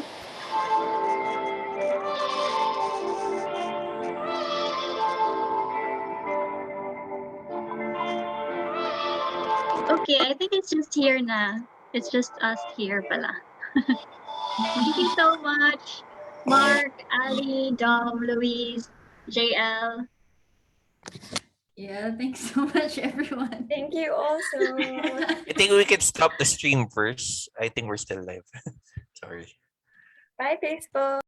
Okay, I think it's just here na. It's just us here pala. Thank you so much, Mark, Ali, Dom, Louise, JL. Yeah, thanks so much, everyone. Thank you also. I think we can stop the stream first. I think we're still live. Sorry. Bye, Facebook.